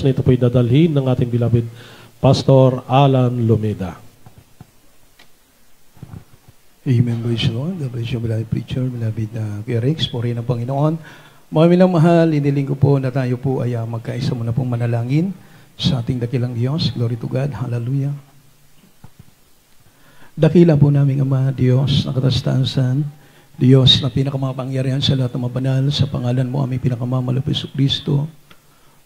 na ito po'y dadalhin ng ating beloved Pastor Alan Lumeda. Amen, praise the Lord. God bless you, beloved preacher, beloved Kuya Rex, puri ng Panginoon. Mga minamahal, iniling ko po na tayo po ay magkaisa muna pong manalangin sa ating dakilang Diyos. Glory to God. Hallelujah. Dakila po naming Ama, Diyos na katastasan, Diyos na pinakamapangyarihan sa lahat ng mabanal, sa pangalan mo aming pinakamamalapit sa Kristo.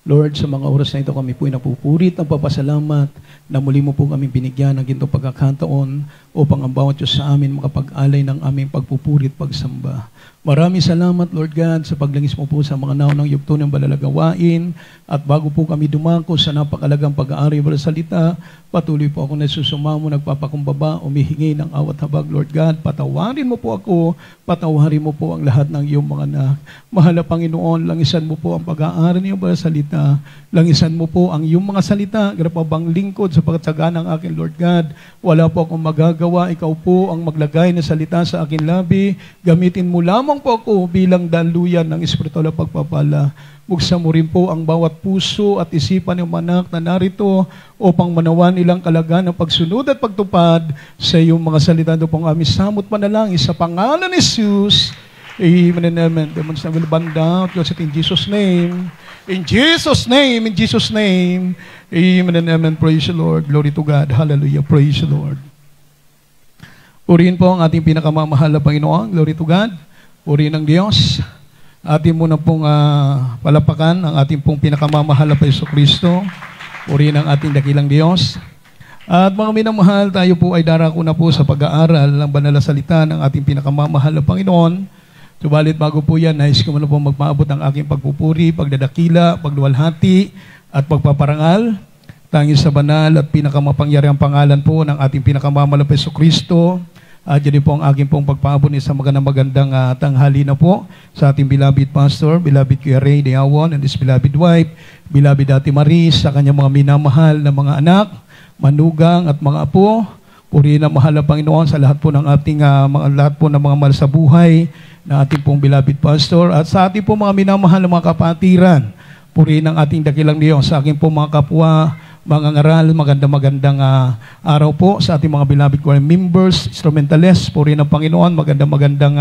Lord, sa mga oras na ito kami po'y napupurit ng papasalamat na muli mo po kaming binigyan ng ginto pagkakataon upang ang bawat Diyos sa amin makapag-alay ng aming pagpupurit pagsamba. Maraming salamat, Lord God, sa paglangis mo po sa mga naunang yugto ng balalagawain at bago po kami dumako sa napakalagang pag-aari ng salita, patuloy po ako nagsusumamo, nagpapakumbaba, umihingi ng awat habag, Lord God. Patawarin mo po ako, patawarin mo po ang lahat ng iyong mga anak. Mahal na Panginoon, langisan mo po ang pag-aari ng iyong salita. Langisan mo po ang iyong mga salita, grapabang lingkod sa pagtsaga ng akin, Lord God. Wala po akong magagawa, ikaw po ang maglagay ng salita sa akin labi. Gamitin mo lamang po ako bilang daluyan ng espiritual na pagpapala. Buksan mo rin po ang bawat puso at isipan ng manak na narito upang manawan nilang kalagan ng pagsunod at pagtupad sa iyong mga salita. Ito pong aming samot panalangin sa pangalan ni Jesus. Amen and amen. Demons na will band out. In Jesus' name. In Jesus' name. In Jesus' name. Amen and amen. Praise the Lord. Glory to God. Hallelujah. Praise the Lord. Purihin po ang ating pinakamamahal na Panginoon. Glory to God. Purihin ng Diyos. Atin muna pong palapakan ang ating pong pinakamamahal na Jesucristo. Purihin ang ating dakilang Diyos. At mga minamahal, tayo po ay darako na po sa pag-aaral ng banal na salita ng ating pinakamamahal na Panginoon. Subalit bago po yan, nais ko muna po magpaabot ang aking pagpupuri, pagdadakila, pagluwalhati, at pagpaparangal. Tanging sa banal at pinakamapangyarihang pangalan po ng ating pinakamamahal na Jesucristo. At yan po ang aking pong pagpaabot sa magandang tanghali na po sa ating beloved pastor, beloved Kuya Ray Diawon and his beloved wife, beloved Ate Maris, sa kanyang mga minamahal na mga anak, manugang at mga apo. Purihin ang mahal na Panginoon sa lahat po ng ating lahat po ng mga mahal sa buhay na ating pong beloved pastor at sa ating po mga minamahal na mga kapatiran. Purihin ang ating dakilang Diyos sa aking po mga kapwa, mga ngaral, magandang araw po sa ating mga beloved choir members, instrumentalists, purihin ang Panginoon, magandang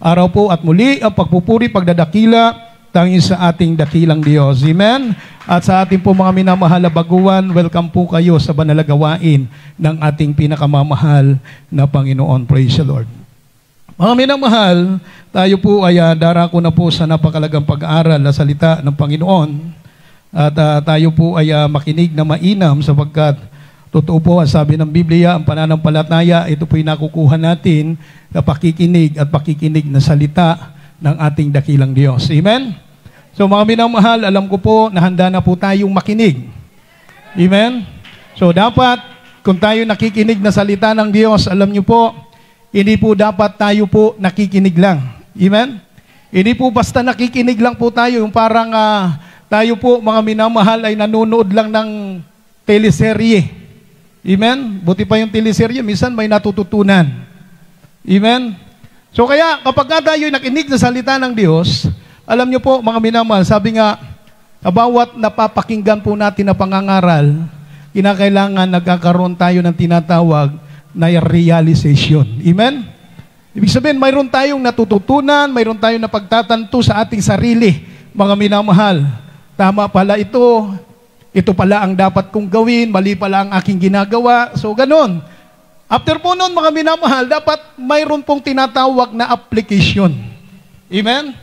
araw po at muli ang pagpupuri, pagdadakila, tanging sa ating dakilang Diyos. Amen? At sa ating po mga minamahal na baguhan, welcome po kayo sa banal na gawain ng ating pinakamamahal na Panginoon. Praise the Lord. Mga minamahal, tayo po ay darako na po sa napakalagang pag-aaral na salita ng Panginoon. At tayo po ay makinig na mainam sapagkat totoo po ang sabi ng Biblia, ang pananampalataya, ito po yung nakukuha natin na pakikinig at pakikinig na salita ng ating dakilang Diyos. Amen? So mga minamahal, alam ko po na handa na po tayong makinig. Amen? So dapat, kung tayo nakikinig na salita ng Diyos, alam niyo po, hindi po dapat tayo po nakikinig lang. Amen? Hindi po basta nakikinig lang po tayo, yung parang tayo po, mga minamahal, ay nanonood lang ng teleserye. Amen? Buti pa yung teleserye, minsan may natututunan. Amen? So kaya, kapag tayo ay nakinig sa salita ng Diyos, alam niyo po, mga minamahal, sabi nga, bawat napapakinggan po natin na pangangaral, kinakailangan nagkakaroon tayo ng tinatawag na realization. Amen? Ibig sabihin, mayroon tayong natututunan, mayroon tayong napagtatanto sa ating sarili, mga minamahal. Tama pala ito pala ang dapat kong gawin, mali pala ang aking ginagawa. So, ganun. After po nun, mga minamahal, dapat mayroon pong tinatawag na application. Amen?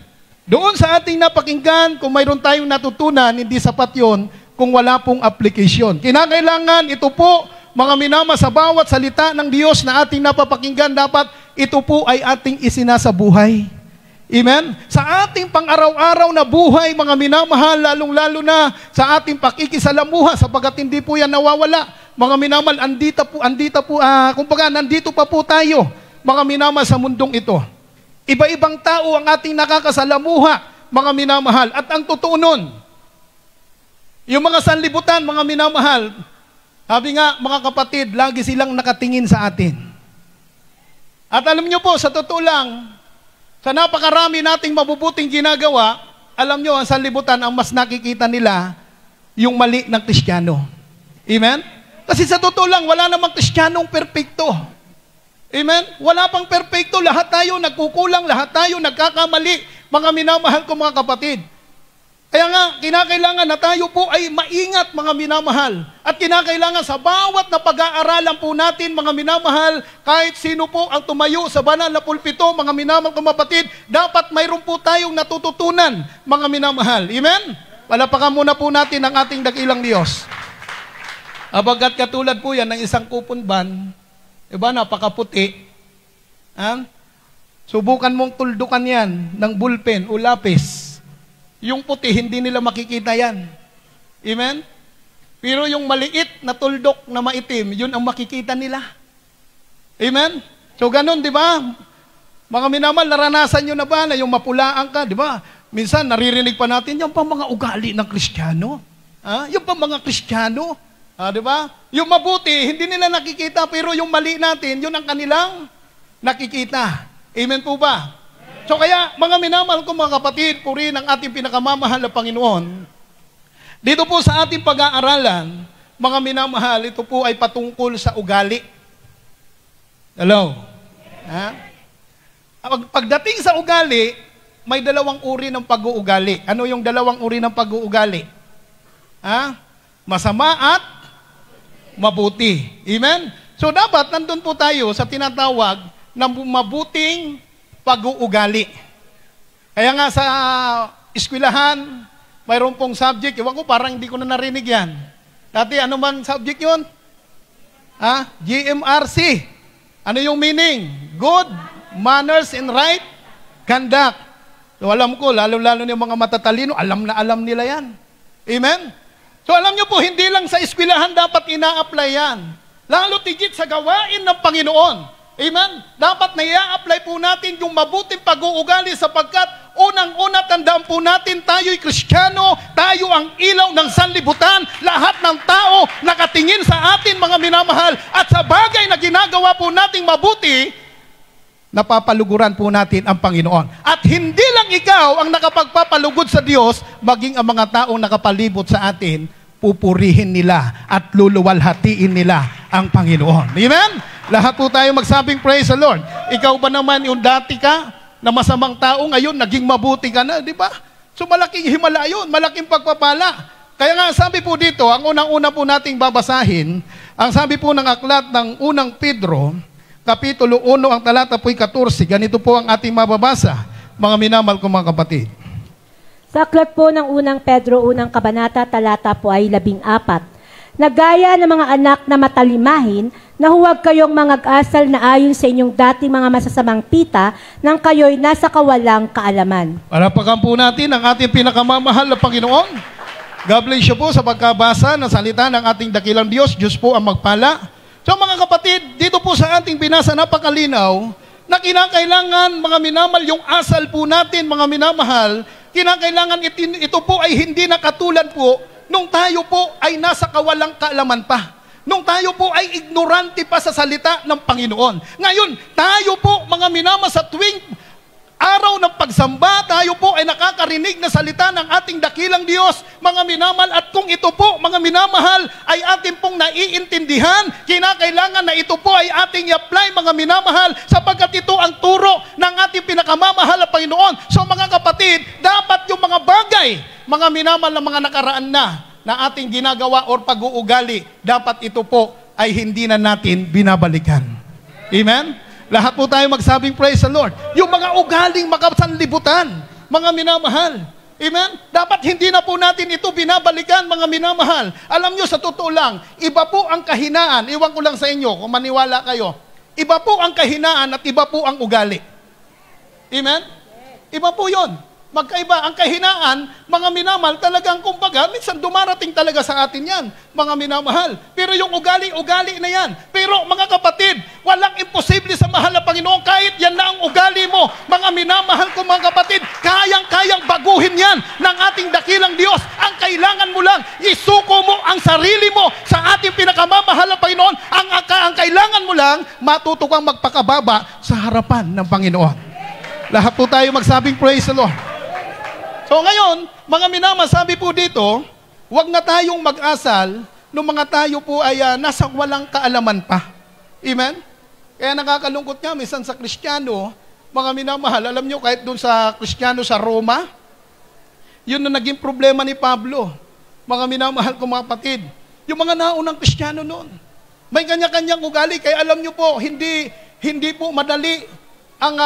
Doon sa ating napakinggan, kung mayroon tayong natutunan, hindi sapat yun kung wala pong application. Kinakailangan ito po, mga minama, sa bawat salita ng Diyos na ating napapakinggan, dapat ito po ay ating isinasabuhay. Amen? Sa ating pang-araw-araw na buhay, mga minamahal, lalong-lalo na sa ating pakikisalamuha, sapagkat hindi po yan nawawala. Mga minamahal, nandito pa po tayo, mga minamahal, sa mundong ito. Iba-ibang tao ang ating nakakasalamuha, mga minamahal. At ang totoo nun, yung mga sanlibutan, mga minamahal, sabi nga, mga kapatid, lagi silang nakatingin sa atin. At alam nyo po, sa totoo lang, sa napakarami nating mabubuting ginagawa, alam nyo, ang sanlibutan, ang mas nakikita nila, yung mali ng Kristiyano. Amen? Kasi sa totoo lang, wala namang Kristiyanong perpekto. Amen? Wala pang perpekto. Lahat tayo nagkukulang, lahat tayo nagkakamali. Mga minamahal ko mga kapatid. Kaya nga, kinakailangan na tayo po ay maingat mga minamahal. At kinakailangan sa bawat na pag-aaralan po natin mga minamahal, kahit sino po ang tumayo sa banal na pulpito, mga minamahal kong kapatid, dapat mayroon po tayong natututunan mga minamahal. Amen? Palapakan muna po natin ang ating dakilang Diyos. Abagat katulad po yan ng isang kupunban, diba, napakaputi. Subukan mong tuldukan yan ng bullpen o lapis. Yung puti, hindi nila makikita yan. Amen? Pero yung maliit na tuldok na maitim, yun ang makikita nila. Amen? So ganun, di ba? Mga minamahal, naranasan nyo na ba na yung mapulaan ka, di ba? Minsan, naririnig pa natin, yung pa mga ugali ng Kristiyano. Yung pa mga Kristiyano. Di ba? Yung mabuti, hindi nila nakikita, pero yung mali natin, yun ang kanilang nakikita. Amen po ba? So kaya, mga minamahal ko mga kapatid, purihin ang ating pinakamamahal na Panginoon. Dito po sa ating pag-aaralan, mga minamahal, ito po ay patungkol sa ugali. Hello? Pagdating sa ugali, may dalawang uri ng pag-uugali. Ano yung dalawang uri ng pag-uugali? Masama at mabuti. Amen? So dapat nandun po tayo sa tinatawag na mabuting pag-uugali. Kaya nga sa eskwelahan, mayroon pong subject, iwan ko parang hindi ko na narinig yan. Dati ano man subject yun? GMRC. Ano yung meaning? Good manners and right conduct. So alam ko, lalo-lalo yung mga matatalino, alam na alam nila yan. Amen? So alam nyo po, hindi lang sa eskwelahan dapat ina-apply yan. Lalo tigit sa gawain ng Panginoon. Amen? Dapat na i-apply po natin yung mabuting pag-uugali sapagkat unang-una tandaan po natin tayo'y Kristiyano, tayo ang ilaw ng sanlibutan, lahat ng tao nakatingin sa atin mga minamahal at sa bagay na ginagawa po nating mabuti, napapaluguran po natin ang Panginoon. At hindi lang ikaw ang nakapagpapalugod sa Diyos, maging ang mga taong nakapalibot sa atin, pupurihin nila at luluwalhatiin nila ang Panginoon. Amen? Lahat po tayo magsabing praise the Lord. Ikaw ba naman yung dati ka na masamang tao, ngayon naging mabuti ka na, di ba? So malaking himala yun, malaking pagpapala. Kaya nga sabi po dito, ang unang-una po nating babasahin, ang sabi po ng aklat ng unang Pedro, Kapitulo 1, ang talata po'y 14, ganito po ang ating mababasa, mga minamahal ko mga kapatid. Sa aklat po ng unang Pedro, unang kabanata, talata po ay 14. Nagaya ng mga anak na matalimahin, na huwag kayong mangag-asal na ayon sa inyong dating mga masasamang pita nang kayo'y nasa kawalang kaalaman. Palapakan po natin ang ating pinakamamahal na Panginoon. God bless you po sa pagkabasa ng salita ng ating dakilang Diyos. Diyos po ang magpala. So mga kapatid, dito po sa ating binasa napakalinaw na kinakailangan mga minamahal yung asal po natin mga minamahal, kinakailangan ito po ay hindi na katulad po nung tayo po ay nasa kawalang kaalaman pa. Nung tayo po ay ignorante pa sa salita ng Panginoon. Ngayon, tayo po, mga minamahal, sa tuwing araw ng pagsamba, tayo po ay nakakarinig na salita ng ating dakilang Diyos, mga minamahal, at kung ito po, mga minamahal, ay ating pong naiintindihan, kinakailangan na ito po ay ating i-apply, mga minamahal, sapagkat ito ang turo ng ating pinakamamahal na Panginoon. So mga kapatid, dapat yung mga bagay, mga minamahal na mga nakaraan na ating ginagawa or pag-uugali, dapat ito po ay hindi na natin binabalikan. Amen? Lahat po tayo magsabing praise the Lord. Yung mga ugaling makasanlibutan, mga minamahal. Amen? Dapat hindi na po natin ito binabalikan, mga minamahal. Alam nyo, sa totoo lang, iba po ang kahinaan. Iwan ko lang sa inyo, kung maniwala kayo. Iba po ang kahinaan at iba po ang ugali. Amen? Iba po yon. Magkaiba. Ang kahinaan, mga minamahal, talagang kumbaga, minsan dumarating talaga sa atin yan, mga minamahal. Pero yung ugali na yan. Pero mga kapatid, walang imposible sa mahal na Panginoon. Kahit yan na ang ugali mo, mga minamahal ko mga kapatid, kayang-kayang baguhin yan ng ating dakilang Diyos. Ang kailangan mo lang, isuko mo ang sarili mo sa ating pinakamamahal na Panginoon. Ang kailangan mo lang, matuto kang magpakababa sa harapan ng Panginoon. Lahat po tayo magsabing praise the Lord. So ngayon, mga minamahal, sabi po dito, Huwag na tayong mag-asal nung mga tayo po ay nasa walang kaalaman pa. Amen? Kaya nakakalungkot nga, minsan sa Kristiyano, mga minamahal, alam nyo, kahit dun sa Kristiyano sa Roma, yun na naging problema ni Pablo. Mga minamahal kong mga kapatid, yung mga naunang Kristiyano noon, may kanya-kanyang ugali, kaya alam nyo po, hindi po madali ang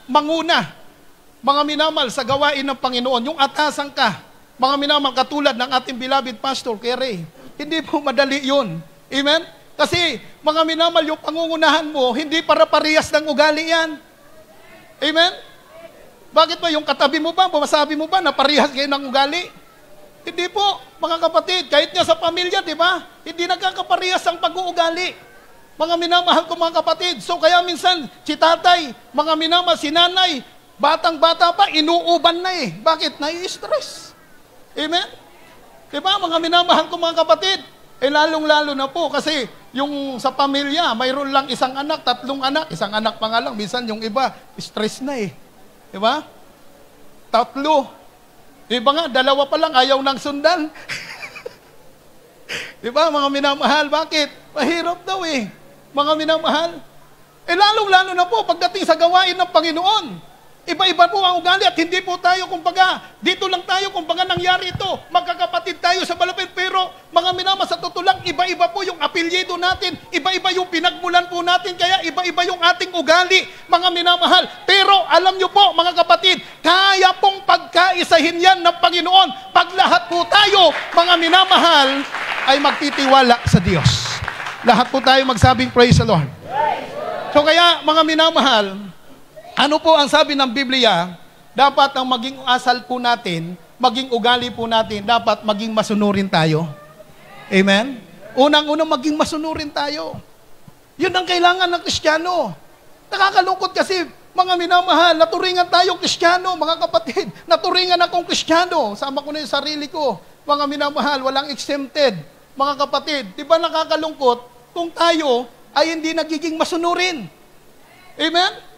manguna, mga minamahal, sa gawain ng Panginoon. Yung atasan ka, mga minamahal, katulad ng ating beloved Pastor Kerry, hindi po madali yun. Amen? Kasi, mga minamahal, yung pangungunahan mo, hindi para parehas ng ugali yan. Amen? Bakit ba? Yung katabi mo ba, masabi mo ba na parehas kayo ng ugali? Hindi po, mga kapatid, kahit nga sa pamilya, di ba? Hindi nagkakaparehas ang pag-uugali. Mga minamahal ko mga kapatid. So kaya minsan, si tatay, mga minamahal, si nanay, batang-bata pa, inuuban na eh. Bakit? Nai-stress. Amen? Di ba, mga minamahal ko mga kapatid? Eh lalong-lalo na po kasi yung sa pamilya, mayroon lang isang anak, 3 anak, isang anak pa nga lang, minsan yung iba, stress na eh. Di ba? 3. Diba nga, 2 pa lang, ayaw ng sundan. Diba, mga minamahal, bakit? Mahirap daw eh, mga minamahal. Eh lalong-lalo na po, pagdating sa gawain ng Panginoon, iba-iba po ang ugali at hindi po tayo, kumbaga, dito lang tayo, kumbaga nangyari ito, magkakapatid tayo sa balapit, pero mga minamahal, sa totoo lang, iba-iba po yung apelyido natin, iba-iba yung pinagmulan po natin, kaya iba-iba yung ating ugali, mga minamahal. Pero alam nyo po, mga kapatid, kaya pong pagkaisahin yan ng Panginoon pag lahat po tayo, mga minamahal, ay magtitiwala sa Diyos. Lahat po tayo magsabing praise the Lord. So kaya, mga minamahal, ano po ang sabi ng Biblia? Dapat ang maging asal po natin, maging ugali po natin, dapat maging masunurin tayo. Amen? Unang-unang maging masunurin tayo. Yun ang kailangan ng Kristiyano. Nakakalungkot kasi, mga minamahal, naturingan tayong Kristiyano, mga kapatid. Naturingan akong Kristiyano. Sama ko na yung sarili ko. Mga minamahal, walang exempted. Mga kapatid, di ba nakakalungkot kung tayo ay hindi nagiging masunurin? Amen?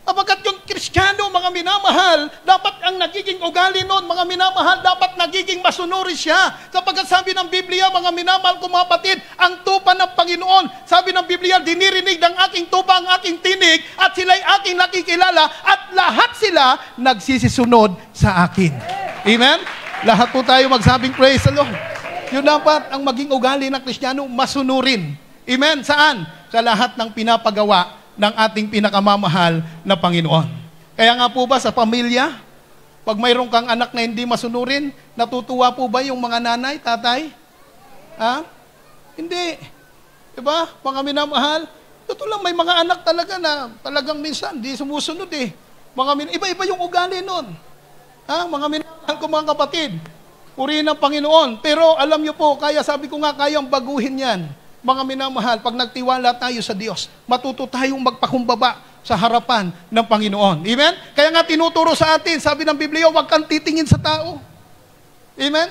Kapagkat yung Kristiyano, mga minamahal, dapat ang nagiging ugali nun, mga minamahal, dapat nagiging masunuri siya. Kapagkat sabi ng Biblia, mga minamahal kong mga kapatid, ang tupa ng Panginoon, sabi ng Biblia, dinirinig ng aking tupa ang aking tinig, at sila'y aking nakikilala, at lahat sila nagsisisunod sa akin. Amen? Lahat po tayo magsabing praise the Lord. Yun dapat ang maging ugali ng Kristiyano, masunurin. Amen? Saan? Sa lahat ng pinapagawa ng ating pinakamamahal na Panginoon. Kaya nga po ba sa pamilya, pag mayroon kang anak na hindi masunurin, natutuwa po ba yung mga nanay, tatay? Ha? Hindi. Diba? Mga minamahal, totoo lang, may mga anak talaga na talagang minsan, di sumusunod eh. Iba-iba yung ugali nun. Ha? Mga minamahal ko mga kapatid, purihin ng Panginoon. Pero alam nyo po, kaya sabi ko nga, kayang baguhin yan. Mga minamahal, pag nagtiwala tayo sa Diyos, matuto tayong magpakumbaba sa harapan ng Panginoon. Amen? Kaya nga tinuturo sa atin, sabi ng Biblia, huwag kang titingin sa tao. Amen?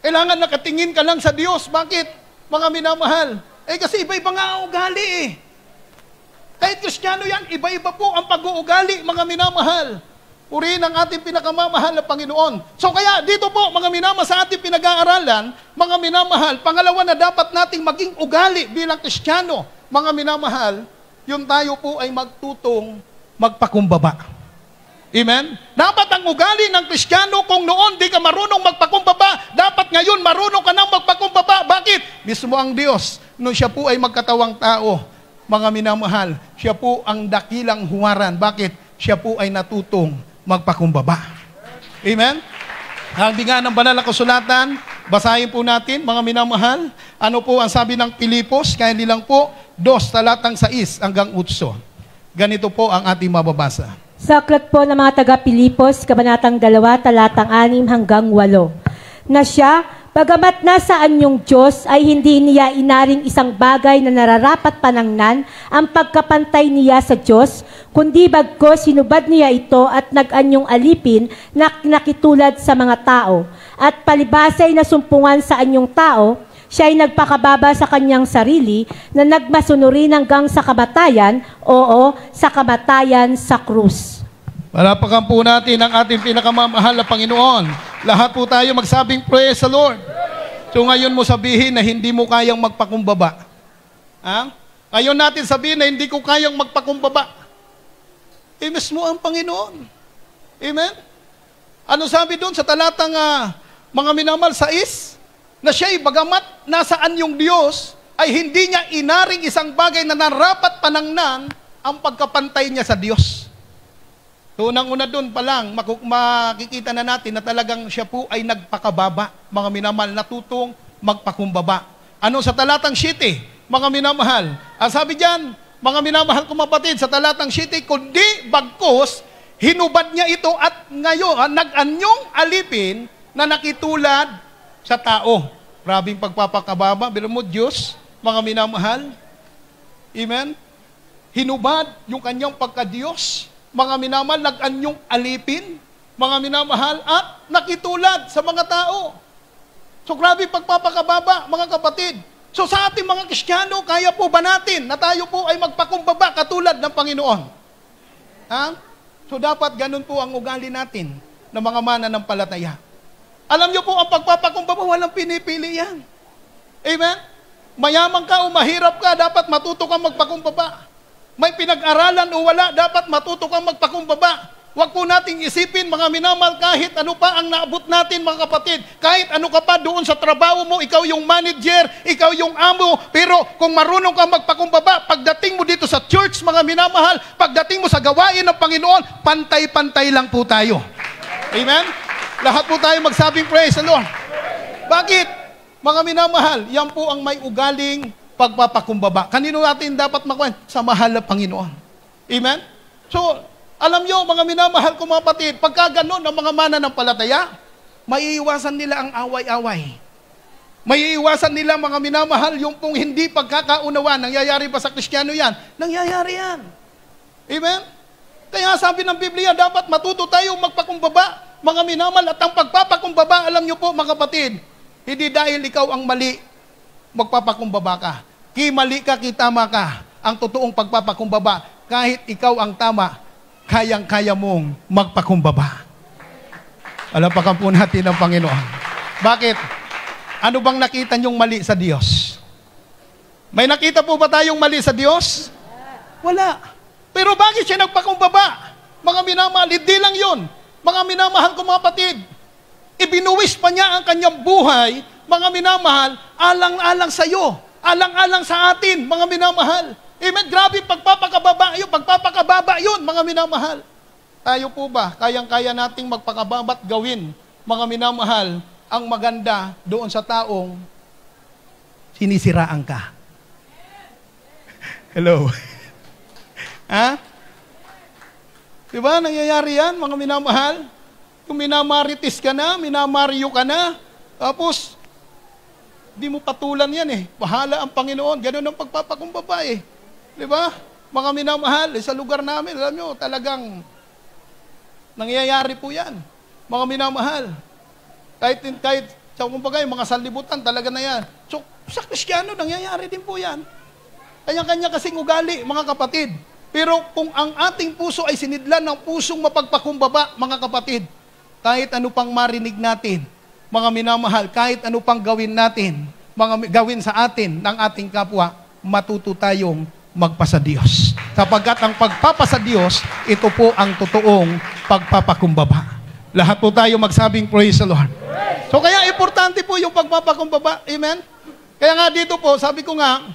Kailangan nakatingin ka lang sa Diyos. Bakit? Mga minamahal. Eh kasi iba-iba nga ang ugali eh. Kahit Kristiyano yan, iba-iba po ang pag-uugali, mga minamahal. Purihin ang ating pinakamamahal na Panginoon. So kaya dito po, mga minamahal, sa ating pinag-aaralan, mga minamahal, pangalawa na dapat nating maging ugali bilang Kristiyano, mga minamahal, yung tayo po ay magtutong magpakumbaba. Amen? Dapat ang ugali ng Kristiyano, kung noon di ka marunong magpakumbaba, dapat ngayon marunong ka nang magpakumbaba. Bakit? Mismo ang Diyos, nung siya po ay magkatawang tao, mga minamahal, siya po ang dakilang huwaran. Bakit? Siya po ay natutong magpakumbaba. Amen? Sabi nga ng banal na kasulatan, basahin po natin, mga minamahal, ano po ang sabi ng Pilipos, kaya nilang po, 2 talatang 6 hanggang 8. Ganito po ang ating mababasa. Sa aklat po ng mga taga-Pilipos, kabanatang 2, talatang 6 hanggang 8, na siya, bagamat nasa anyong Diyos, ay hindi niya inaring isang bagay na nararapat panangnan ang pagkapantay niya sa Diyos, kundi bagko sinubad niya ito at nag-anyong alipin na nakitulad sa mga tao. At palibasay na sumpungan sa anyong tao, siya ay nagpakababa sa kanyang sarili na nagmasunurin hanggang sa kamatayan, oo, sa kamatayan sa krus. Palapakan po natin ang ating pinakamamahal na Panginoon. Lahat po tayo magsabing, praise the Lord. So ngayon mo sabihin na hindi mo kayang magpakumbaba. Ha? Ngayon natin sabihin na hindi ko kayang magpakumbaba. Mismo ang Panginoon. Amen? Ano sabi doon sa talatang mga minamahal 6? Na siya'y bagamat nasaan yung Diyos, ay hindi niya inaring isang bagay na narapat panangnan ang pagkapantay niya sa Diyos. So, unang-una doon pa lang, makikita na natin na talagang siya po ay nagpakababa, mga minamahal, natutong magpakumbaba. Ano sa talatang 7, mga minamahal? Ang sabi diyan, mga minamahal kong kapatid, sa talatang 7, kundi bagkus, hinubad niya ito at ngayon, nag-anyong alipin na nakitulad sa tao. Grabing pagpapakababa, pero mo Diyos, mga minamahal. Amen? Hinubad yung kanyang pagka-Diyos. Mga minamahal, nag-anyong alipin, mga minamahal, at nakitulad sa mga tao. So, grabe pagpapakababa, mga kapatid. So, sa ating mga Kristiyano, kaya po ba natin na tayo po ay magpakumbaba katulad ng Panginoon? Ha? So, dapat ganun po ang ugali natin ng mga mananampalataya. Alam niyo po, ang pagpapakumbaba, walang pinipili yan. Amen? Mayaman ka o mahirap ka, dapat matuto kang magpakumbaba. May pinag-aralan o wala, dapat matuto kang magpakumbaba. Huwag po nating isipin, mga minamahal, kahit ano pa ang naabot natin, mga kapatid. Kahit ano ka pa doon sa trabaho mo, ikaw yung manager, ikaw yung amo. Pero kung marunong kang magpakumbaba, pagdating mo dito sa church, mga minamahal, pagdating mo sa gawain ng Panginoon, pantay-pantay lang po tayo. Amen? Lahat po tayo magsabing praise the Lord. Bakit? Mga minamahal, yan po ang may ugaling pagpapakumbaba. Kanino natin dapat makuha? Sa mahal na Panginoon. Amen? So, alam nyo, mga minamahal ko mga kapatid, pagka ganun ang mga mananampalataya, maiiwasan nila ang away-away. Maiiwasan nila, mga minamahal, yung pong hindi pagkakaunawan. Nangyayari ba sa Kristiyano yan? Nangyayari yan. Amen? Kaya sabi ng Biblia, dapat matuto tayo magpakumbaba, mga minamahal, at ang pagpapakumbaba, alam nyo po, mga kapatid, hindi dahil ikaw ang mali, magpapakumbaba ka. Mali ka, tama ka. Ang totoong pagpapakumbaba, kahit ikaw ang tama, kayang-kaya mong magpakumbaba. Alapakan po natin ang Panginoon. Bakit? Ano bang nakita niyong mali sa Diyos? May nakita po ba tayong mali sa Diyos? Wala. Pero bakit siya nagpakumbaba? Mga minamahal, hindi lang yun. Mga minamahal ko mga kapatid, ibinuwis pa niya ang kanyang buhay, mga minamahal, alang-alang sa iyo, alang-alang sa atin, mga minamahal. Amen? Grabe pagpapakababa yun, mga minamahal. Tayo po ba, kayang-kaya nating magpakababa at gawin, mga minamahal, ang maganda doon sa taong sinisiraan ka? Hello? Ha? Diba, nangyayari yan, mga minamahal? Kung minamaritis ka na, minamaryo ka na, tapos, di mo patulan yan eh. Bahala ang Panginoon. Ganun ang pagpapakumbaba eh. Di ba? Mga minamahal, sa lugar namin, alam nyo, talagang nangyayari po yan. Mga minamahal. Kahit sa kumbaga, mga sanlibutan, talaga na yan. So, sa Kristiyano, nangyayari din po yan. Kanya-kanya kasing ugali, mga kapatid. Pero kung ang ating puso ay sinidlan ng pusong mapagpakumbaba, mga kapatid, kahit ano pang marinig natin, mga minamahal, kahit ano pang gawin natin, gawin sa atin ng ating kapwa, matuto tayong magpasa Diyos. Sapagkat ang pagpapasa Diyos, ito po ang totoong pagpapakumbaba. Lahat po tayo magsabing praise the Lord. So kaya importante po yung pagpapakumbaba. Amen? Kaya nga dito po, sabi ko nga,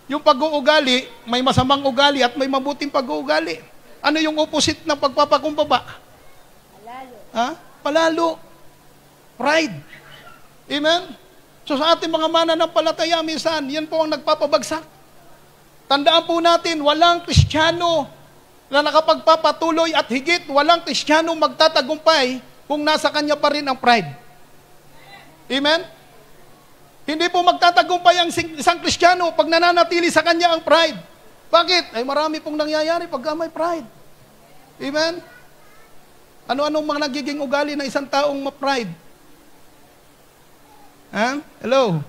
yung pag-uugali, may masamang ugali at may mabuting pag-uugali. Ano yung opposite ng pagpapakumbaba? Palalo. Ha? Palalo. Pride. Amen? So sa ating mga mananampalataya, minsan, yan po ang nagpapabagsak. Tandaan po natin, walang Kristiyano na nakapagpapatuloy at higit, walang Kristiyano magtatagumpay kung nasa kanya pa rin ang pride. Amen? Hindi po magtatagumpay ang isang Kristiyano pag nananatili sa kanya ang pride. Bakit? Ay marami pong nangyayari pagka may pride. Amen? Ano-anong mga nagiging ugali ng isang taong ma-pride? Ha? Hello?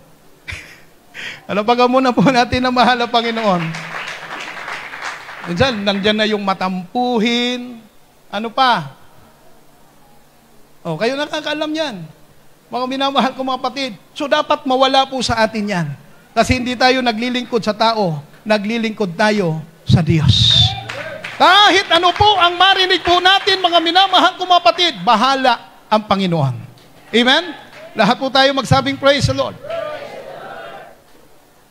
Alapagan muna po natin na mahal na Panginoon. Minsan, nandyan na yung matampuhin. Ano pa? Oh, kayo nakakaalam yan. Mga minamahal ko mga kapatid. So dapat mawala po sa atin yan. Kasi hindi tayo naglilingkod sa tao, naglilingkod tayo sa Diyos. Kahit ano po ang marinig po natin, mga minamahal ko mga kapatid, bahala ang Panginoon. Amen? Lahat po tayo magsabing praise the Lord.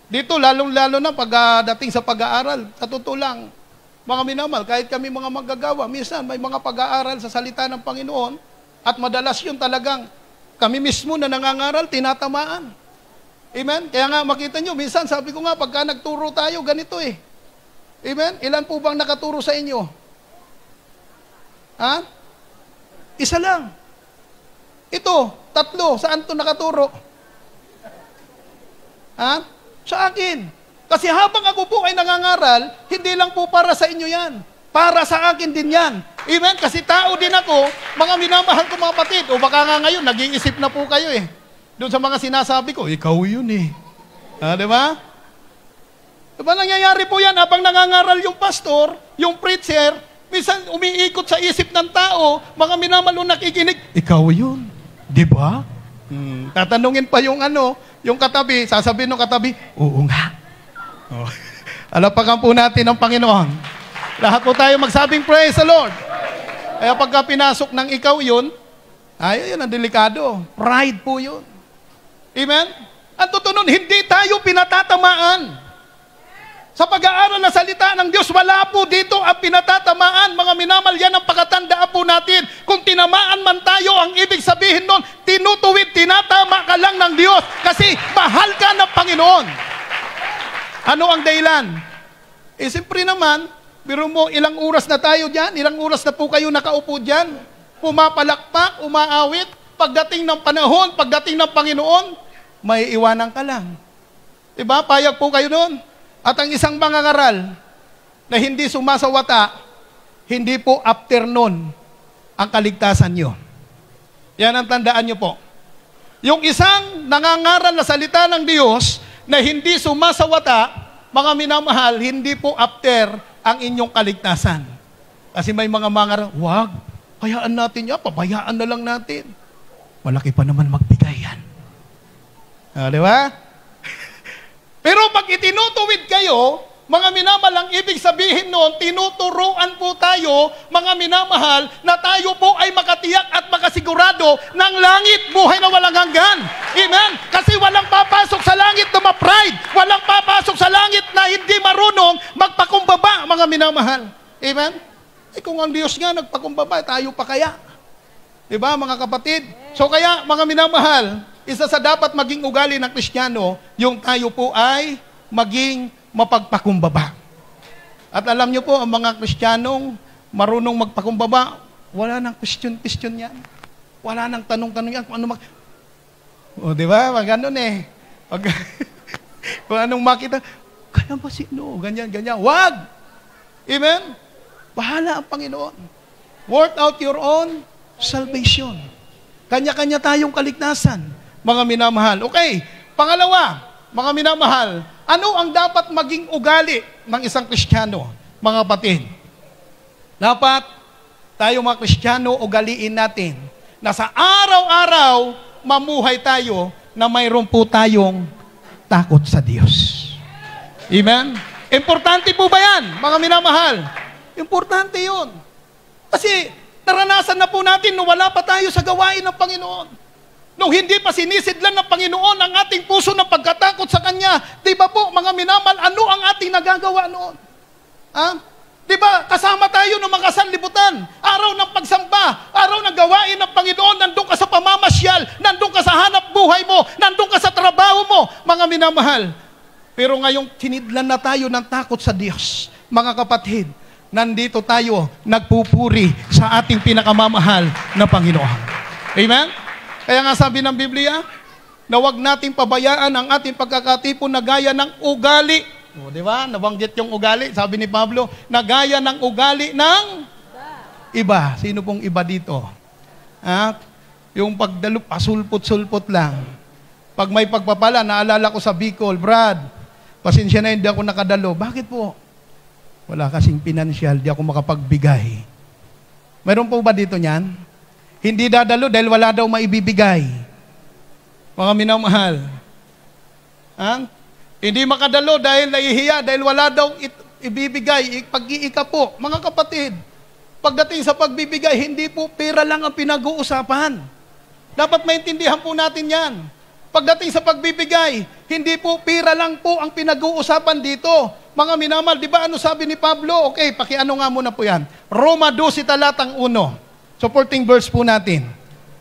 Dito, lalong-lalo na pagdating sa pag-aaral, sa totoo lang, mga minamahal, kahit kami mga manggagawa, minsan may mga pag-aaral sa salita ng Panginoon, at madalas yun talagang kami mismo na nangangaral, tinatamaan. Amen? Kaya nga makita nyo, minsan sabi ko nga, pagka nagturo tayo, ganito eh. Amen? Ilan po bang nakaturo sa inyo? Ha? Isa lang. Ito, 3. Saan to nakaturo? Ha? Sa akin. Kasi habang ako po ay nangangaral, hindi lang po para sa inyo yan. Para sa akin din yan. Amen? Kasi tao din ako, mga minamahal ko mga kapatid. O baka nga ngayon, nag-iisip na po kayo eh. Doon sa mga sinasabi ko, ikaw yun eh. Diba? Diba nangyayari po yan habang nangangaral yung pastor, yung preacher, minsan umiikot sa isip ng tao, mga minamahal nakikinig, ikaw yun. Diba? Tatanungin pa yung yung katabi, sasabihin ng katabi, oo nga. Oh. Alapakan po natin ang Panginoon. Lahat po tayo magsabing praise the Lord. Kaya pagka pinasok ng ikaw yun, ay, yun ang delikado. Pride po yun. Amen? Ang totoo nun, hindi tayo pinatatamaan. Sa pag-aaral na salita ng Diyos, wala po dito ang pinatatamaan. Mga minamal, yan ang pagkatandaan po natin. Kung tinamaan man tayo, ang ibig sabihin nun, tinutuwid, tinatama ka lang ng Diyos. Kasi mahal ka ng Panginoon. Ano ang dahilan? Eh, siyempre naman, biro mo, ilang oras na tayo dyan, ilang oras na po kayo nakaupo dyan, pumapalakpak, umaawit, pagdating ng panahon, pagdating ng Panginoon, may iwanan ka lang. Diba? Payag po kayo noon. At ang isang mangangaral na hindi sumasawata, hindi po after nun ang kaligtasan nyo. Yan ang tandaan nyo po. Yung isang nangangaral na salita ng Diyos na hindi sumasawata, mga minamahal, hindi po after ang inyong kaligtasan. Kasi may mga mangaral, wag, hayaan natin yan, pabayaan na lang natin. Malaki pa naman magbigay yan. Di ba? Pero pag itinutuwid kayo, mga minamahal, ang ibig sabihin noon, tinuturuan po tayo, mga minamahal, na tayo po ay makatiyak at makasigurado ng langit, buhay na walang hanggan. Amen? Kasi walang papasok sa langit na ma-pride. Walang papasok sa langit na hindi marunong magpakumbaba, mga minamahal. Amen? Eh kung ang Diyos nga nagpakumbaba, tayo pa kaya? Diba, mga kapatid? So kaya, mga minamahal, isa sa dapat maging ugali ng Kristiyano, yung tayo po ay maging mapagpakumbaba. At alam nyo po, ang mga Kristiyanong marunong magpakumbaba, wala nang question yan. Wala nang tanong-tanong yan. Kung ano o, di ba? Ganun eh. Kung anong makita, kaya ba sino? Ganyan. Wag! Amen? Bahala ang Panginoon. Work out your own salvation. Kanya-kanya tayong kaligtasan. Mga minamahal. Okay, pangalawa, mga minamahal, ano ang dapat maging ugali ng isang Kristiyano, mga kapatid? Dapat tayo mga Kristiyano, ugaliin natin na sa araw-araw, mamuhay tayo na mayroon po tayong takot sa Diyos. Amen? Importante po ba yan, mga minamahal? Importante yun. Kasi naranasan na po natin nung wala pa tayo sa gawain ng Panginoon. Nung hindi pa sinisidlan ng Panginoon ang ating puso ng pagkatakot sa Kanya, di ba po, mga minamal, ano ang ating nagagawa noon? Di ba, kasama tayo ng mga sanlibutan, araw ng pagsamba, araw ng gawain ng Panginoon, nandun ka sa pamamasyal, nandun ka sa hanap buhay mo, nandun ka sa trabaho mo, mga minamahal. Pero ngayong sinidlan na tayo ng takot sa Diyos, mga kapatid, nandito tayo nagpupuri sa ating pinakamamahal na Panginoon. Amen? Kaya nga sabi ng Biblia, na huwag nating pabayaan ang ating pagkakatipon na gaya ng ugali. O, di ba? Nabanggit yung ugali. Sabi ni Pablo, na gaya ng ugali ng iba. Sino pong iba dito? Yung pagdalo, pasulpot-sulpot lang. Pag may pagpapala, naalala ko sa Bicol, Brad, pasensya na hindi ako nakadalo. Bakit po? Wala kasing pinansyal, di ako makapagbigay. Mayroon po ba dito niyan? Hindi dadalo dahil wala daw maibibigay. Mga minamahal. Hindi makadalo dahil nahihiya, dahil wala daw ibibigay, pag-iikapo. Mga kapatid, pagdating sa pagbibigay, hindi po pera lang ang pinag-uusapan. Dapat maintindihan po natin yan. Pagdating sa pagbibigay, hindi po pera lang po ang pinag-uusapan dito. Mga minamahal, di ba ano sabi ni Pablo? Okay, pakiano nga muna po yan. Roma 12 talatang 1. Supporting verse po natin.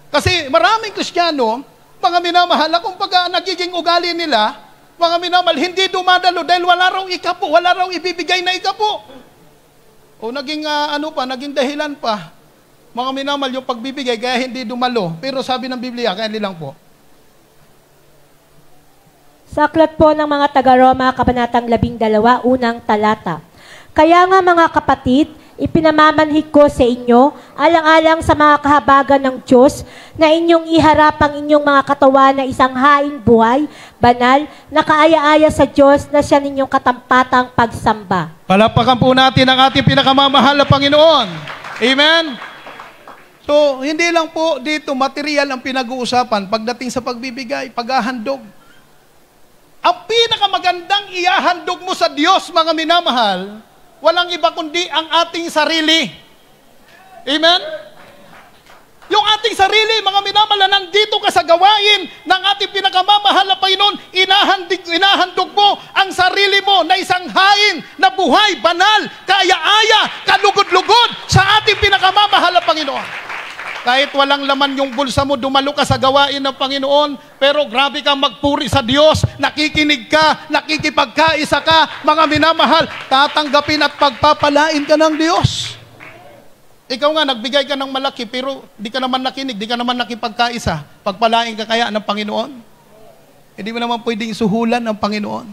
Kasi maraming Kristiyano, mga minamahal, kung pag nagiging ugali nila, mga minamahal, hindi dumadalo dahil wala raw ikapo, wala raw ibibigay na ikapo. O naging naging dahilan pa. Mga minamahal, yung pagbibigay, kaya hindi dumalo. Pero sabi ng Biblia, kaya lang po. Sa aklat po ng mga taga-Roma, Kabanatang 12, unang talata. Kaya nga mga kapatid, ipinamamanhik ko sa inyo, alang-alang sa mga kahabagan ng Diyos, na inyong iharap ang inyong mga katawan na isang haing buhay, banal, na kaaya-aya sa Diyos na siya ninyong katampatang pagsamba. Palapakan po natin ang ating pinakamamahal na Panginoon. Amen? So, hindi lang po dito material ang pinag-uusapan pagdating sa pagbibigay, paghahandog. Ang pinakamagandang ihahandog mo sa Diyos, mga minamahal, walang iba kundi ang ating sarili. Amen? Yung ating sarili, mga minamahal, nandito ka sa gawain ng ating pinakamamahal na Panginoon, inahandog mo ang sarili mo na isang hain na buhay, banal, kaaya-aya, kalugod-lugod sa ating pinakamamahal na Panginoon. Kahit walang laman yung bulsa mo, dumalo ka sa gawain ng Panginoon, pero grabe kang magpuri sa Diyos, nakikinig ka, nakikipagkaisa ka, mga minamahal, tatanggapin at pagpapalain ka ng Diyos. Ikaw nga, nagbigay ka ng malaki, pero di ka naman nakinig, di ka naman nakipagkaisa, pagpalain ka kaya ng Panginoon? Hindi mo naman pwedeng suhulan ng Panginoon.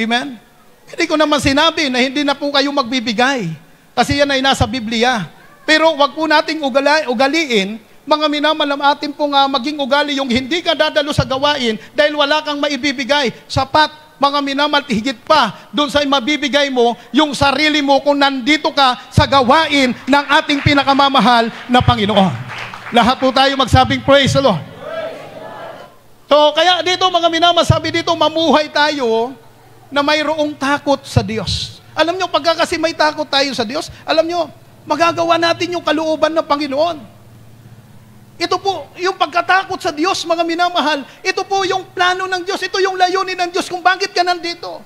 Amen? Hindi ko naman sinabi na hindi na po kayo magbibigay, kasi yan ay nasa Biblia. Pero wag po nating ugaliin, mga minamalam atin pong maging ugali yung hindi ka dadalo sa gawain dahil wala kang maibibigay. Sapat, mga minamal, higit pa doon sa mabibigay mo yung sarili mo kung nandito ka sa gawain ng ating pinakamamahal na Panginoon. Lahat po tayo magsabing praise the Lord. So, kaya dito mga minamal, sabi dito, mamuhay tayo na mayroong takot sa Diyos. Alam nyo, pagka kasi may takot tayo sa Diyos, alam nyo, magagawa natin yung kalooban ng Panginoon. Ito po, yung pagkatakot sa Diyos, mga minamahal, ito po yung plano ng Diyos, ito yung layunin ng Diyos kung bakit ka nandito.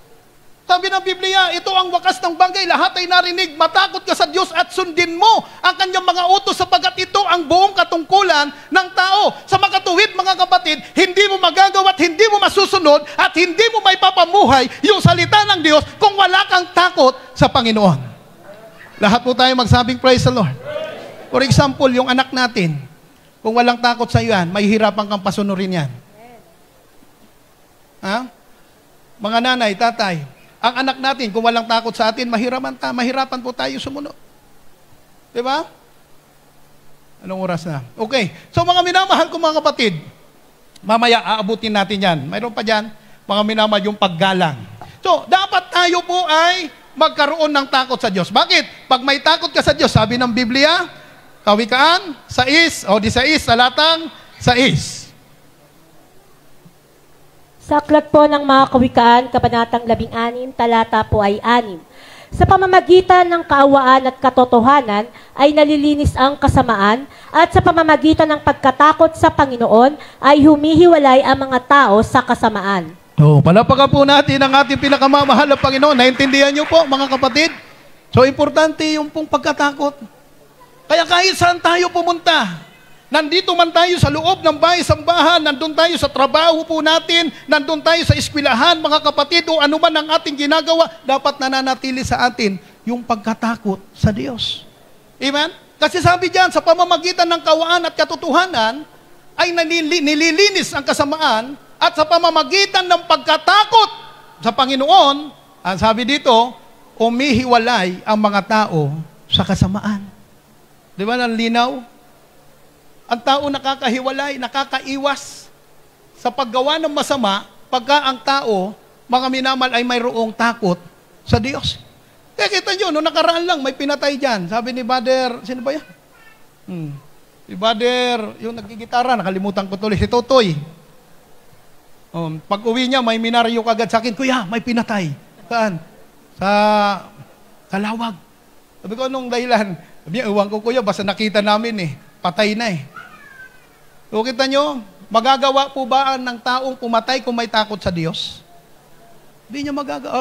Sabi ng Biblia, ito ang wakas ng bagay, lahat ay narinig, matakot ka sa Diyos at sundin mo ang kanyang mga utos sapagkat ito ang buong katungkulan ng tao. Sa makatuwid, mga kapatid, hindi mo magagawa at hindi mo masusunod at hindi mo maipapamuhay yung salita ng Diyos kung wala kang takot sa Panginoon. Lahat po tayo magsabing praise the Lord. For example, yung anak natin, kung walang takot sa iyo yan, mahihirapan kang pasunurin yan. Ha? Mga nanay, tatay, ang anak natin, kung walang takot sa atin, mahirapan po tayo sumunod. Diba? Anong oras na? Okay. So mga minamahal ko mga kapatid, mamaya aabutin natin yan. Mayroon pa dyan, mga minamahal, yung paggalang. So, dapat tayo po ay magkaroon ng takot sa Diyos. Bakit? Pag may takot ka sa Diyos, sabi ng Biblia, Kawikaan 16, talatang 6. Sa aklat po ng mga Kawikaan, Kabanatang 16, talata po ay 6. Sa pamamagitan ng kaawaan at katotohanan ay nalilinis ang kasamaan at sa pamamagitan ng pagkatakot sa Panginoon ay humihiwalay ang mga tao sa kasamaan. Palapakan po natin ang ating pinakamamahal na Panginoon. Naintindihan niyo po, mga kapatid? So, importante yung pong pagkatakot. Kaya kahit saan tayo pumunta, nandito man tayo sa loob ng bahay-sambahan, nandun tayo sa trabaho po natin, nandun tayo sa eskwelahan, mga kapatid, o anuman ang ating ginagawa, dapat nananatili sa atin yung pagkatakot sa Diyos. Amen? Kasi sabi diyan, sa pamamagitan ng kaawaan at katotohanan, ay nililinis ang kasamaan, at sa pamamagitan ng pagkatakot sa Panginoon, ang sabi dito, umihiwalay ang mga tao sa kasamaan. Di ba ang linaw? Ang tao nakakahiwalay, nakakaiwas sa paggawa ng masama pagka ang tao, mga minamal, ay mayroong takot sa Diyos. Kaya kita nyo, no, nakaraan lang, may pinatay dyan. Sabi ni Brother, sino ba yan? Si Brother, yung nagigitara, nakalimutan ko tuloy, si Totoy. Pag uwi niya, may minaryo kagad sa akin, Kuya, may pinatay. Saan? Sa lawag. Sabi ko, anong dahilan? Sabi niya, ewan ko, Kuya, basta nakita namin patay na So, kita nyo, magagawa po ba ng taong pumatay kung may takot sa Diyos? Hindi niya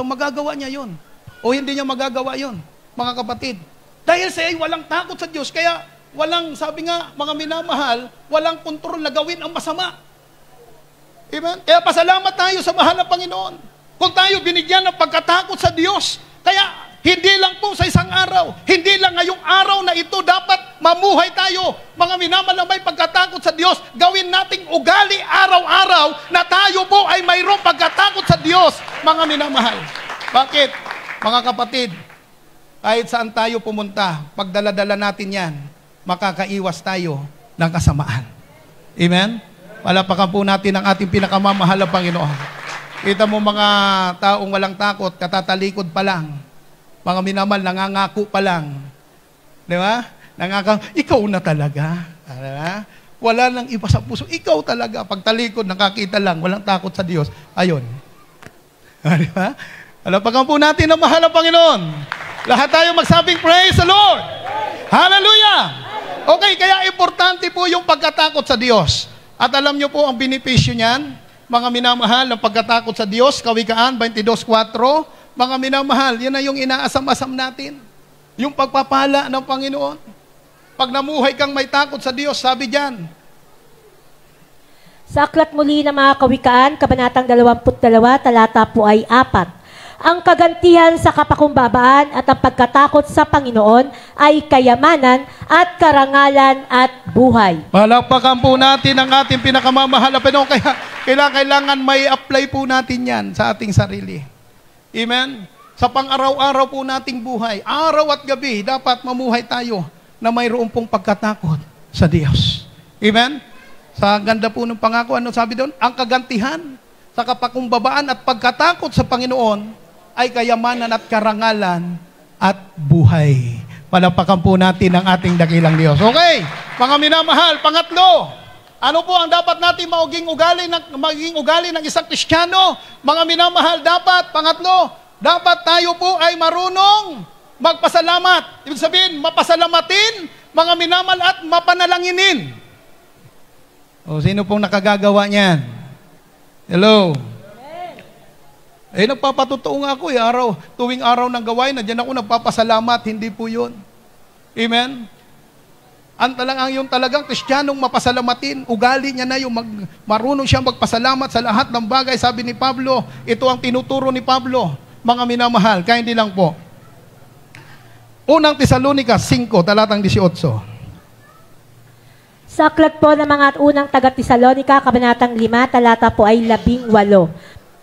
magagawa niya yun. O hindi niya magagawa yun, mga kapatid. Dahil siya ay walang takot sa Diyos, kaya walang, sabi nga, mga minamahal, walang kontrol na gawin ang masama. Amen? Kaya pasalamat tayo sa mahal na Panginoon. Kung tayo binigyan ng pagkatakot sa Diyos, kaya hindi lang po sa isang araw, hindi lang ngayong araw na ito dapat mamuhay tayo, mga minamahal na may pagkatakot sa Diyos, gawin nating ugali araw-araw na tayo po ay mayroong pagkatakot sa Diyos, mga minamahal. Bakit? Mga kapatid, kahit saan tayo pumunta, pagdala-dala natin yan, makakaiwas tayo ng kasamaan. Amen? Palapakan po natin ang ating pinakamamahal na Panginoon. Kita mo mga taong walang takot, katatalikod pa lang. Mga minamahal, nangangako pa lang. Di ba? Ikaw na talaga. Diba? Wala nang iba sa puso. Ikaw talaga. Pagtalikod, nakakita lang, walang takot sa Diyos. Ayun. Di ba? Palapakan po natin ang mahal na Panginoon. Lahat tayo magsabing, praise the Lord! Hallelujah! Okay, kaya importante po yung pagkatakot sa Diyos. At alam nyo po ang benepisyo niyan, mga minamahal, ng pagkatakot sa Diyos, Kawikaan 22:4, mga minamahal, yan na yung inaasam-asam natin. Yung pagpapala ng Panginoon. Pag namuhay kang may takot sa Diyos, sabi diyan. Sa aklat muli ng mga Kawikaan, Kabanatang 22, talata po ay 4. Ang kagantihan sa kapakumbabaan at ang pagkatakot sa Panginoon ay kayamanan at karangalan at buhay. Palakpakan po natin ang ating pinakamamahal na Panginoon. Kaya kailangan may apply po natin yan sa ating sarili. Amen? Sa pang-araw-araw po nating buhay, araw at gabi, dapat mamuhay tayo na mayroon pong pagkatakot sa Diyos. Amen? Sa ganda po ng pangako, ano sabi doon? Ang kagantihan sa kapakumbabaan at pagkatakot sa Panginoon ay kayamanan at karangalan at buhay. Palapakan po natin ang ating dakilang Diyos. Okay, mga minamahal, pangatlo, ano po ang dapat natin maging ugali ng isang Kristiyano? Mga minamahal, pangatlo, dapat tayo po ay marunong magpasalamat. Ibig sabihin, mapasalamatin, mga minamahal, at mapanalanginin. O, sino pong nakagagawa niyan? Hello? Nagpapatotoo nga ako tuwing araw ng gawain, nandiyan ako nagpapasalamat, hindi po yun. Amen? Yung talagang Kristiyanong mapasalamatin, ugali niya na yung marunong siyang magpasalamat sa lahat ng bagay. Sabi ni Pablo, ito ang tinuturo ni Pablo, mga minamahal, kaya hindi lang po. Unang Tesalonica 5, talatang 18. Sa aklat po ng mga unang taga-Tesalonica, Kabanatang 5, talata po ay 18.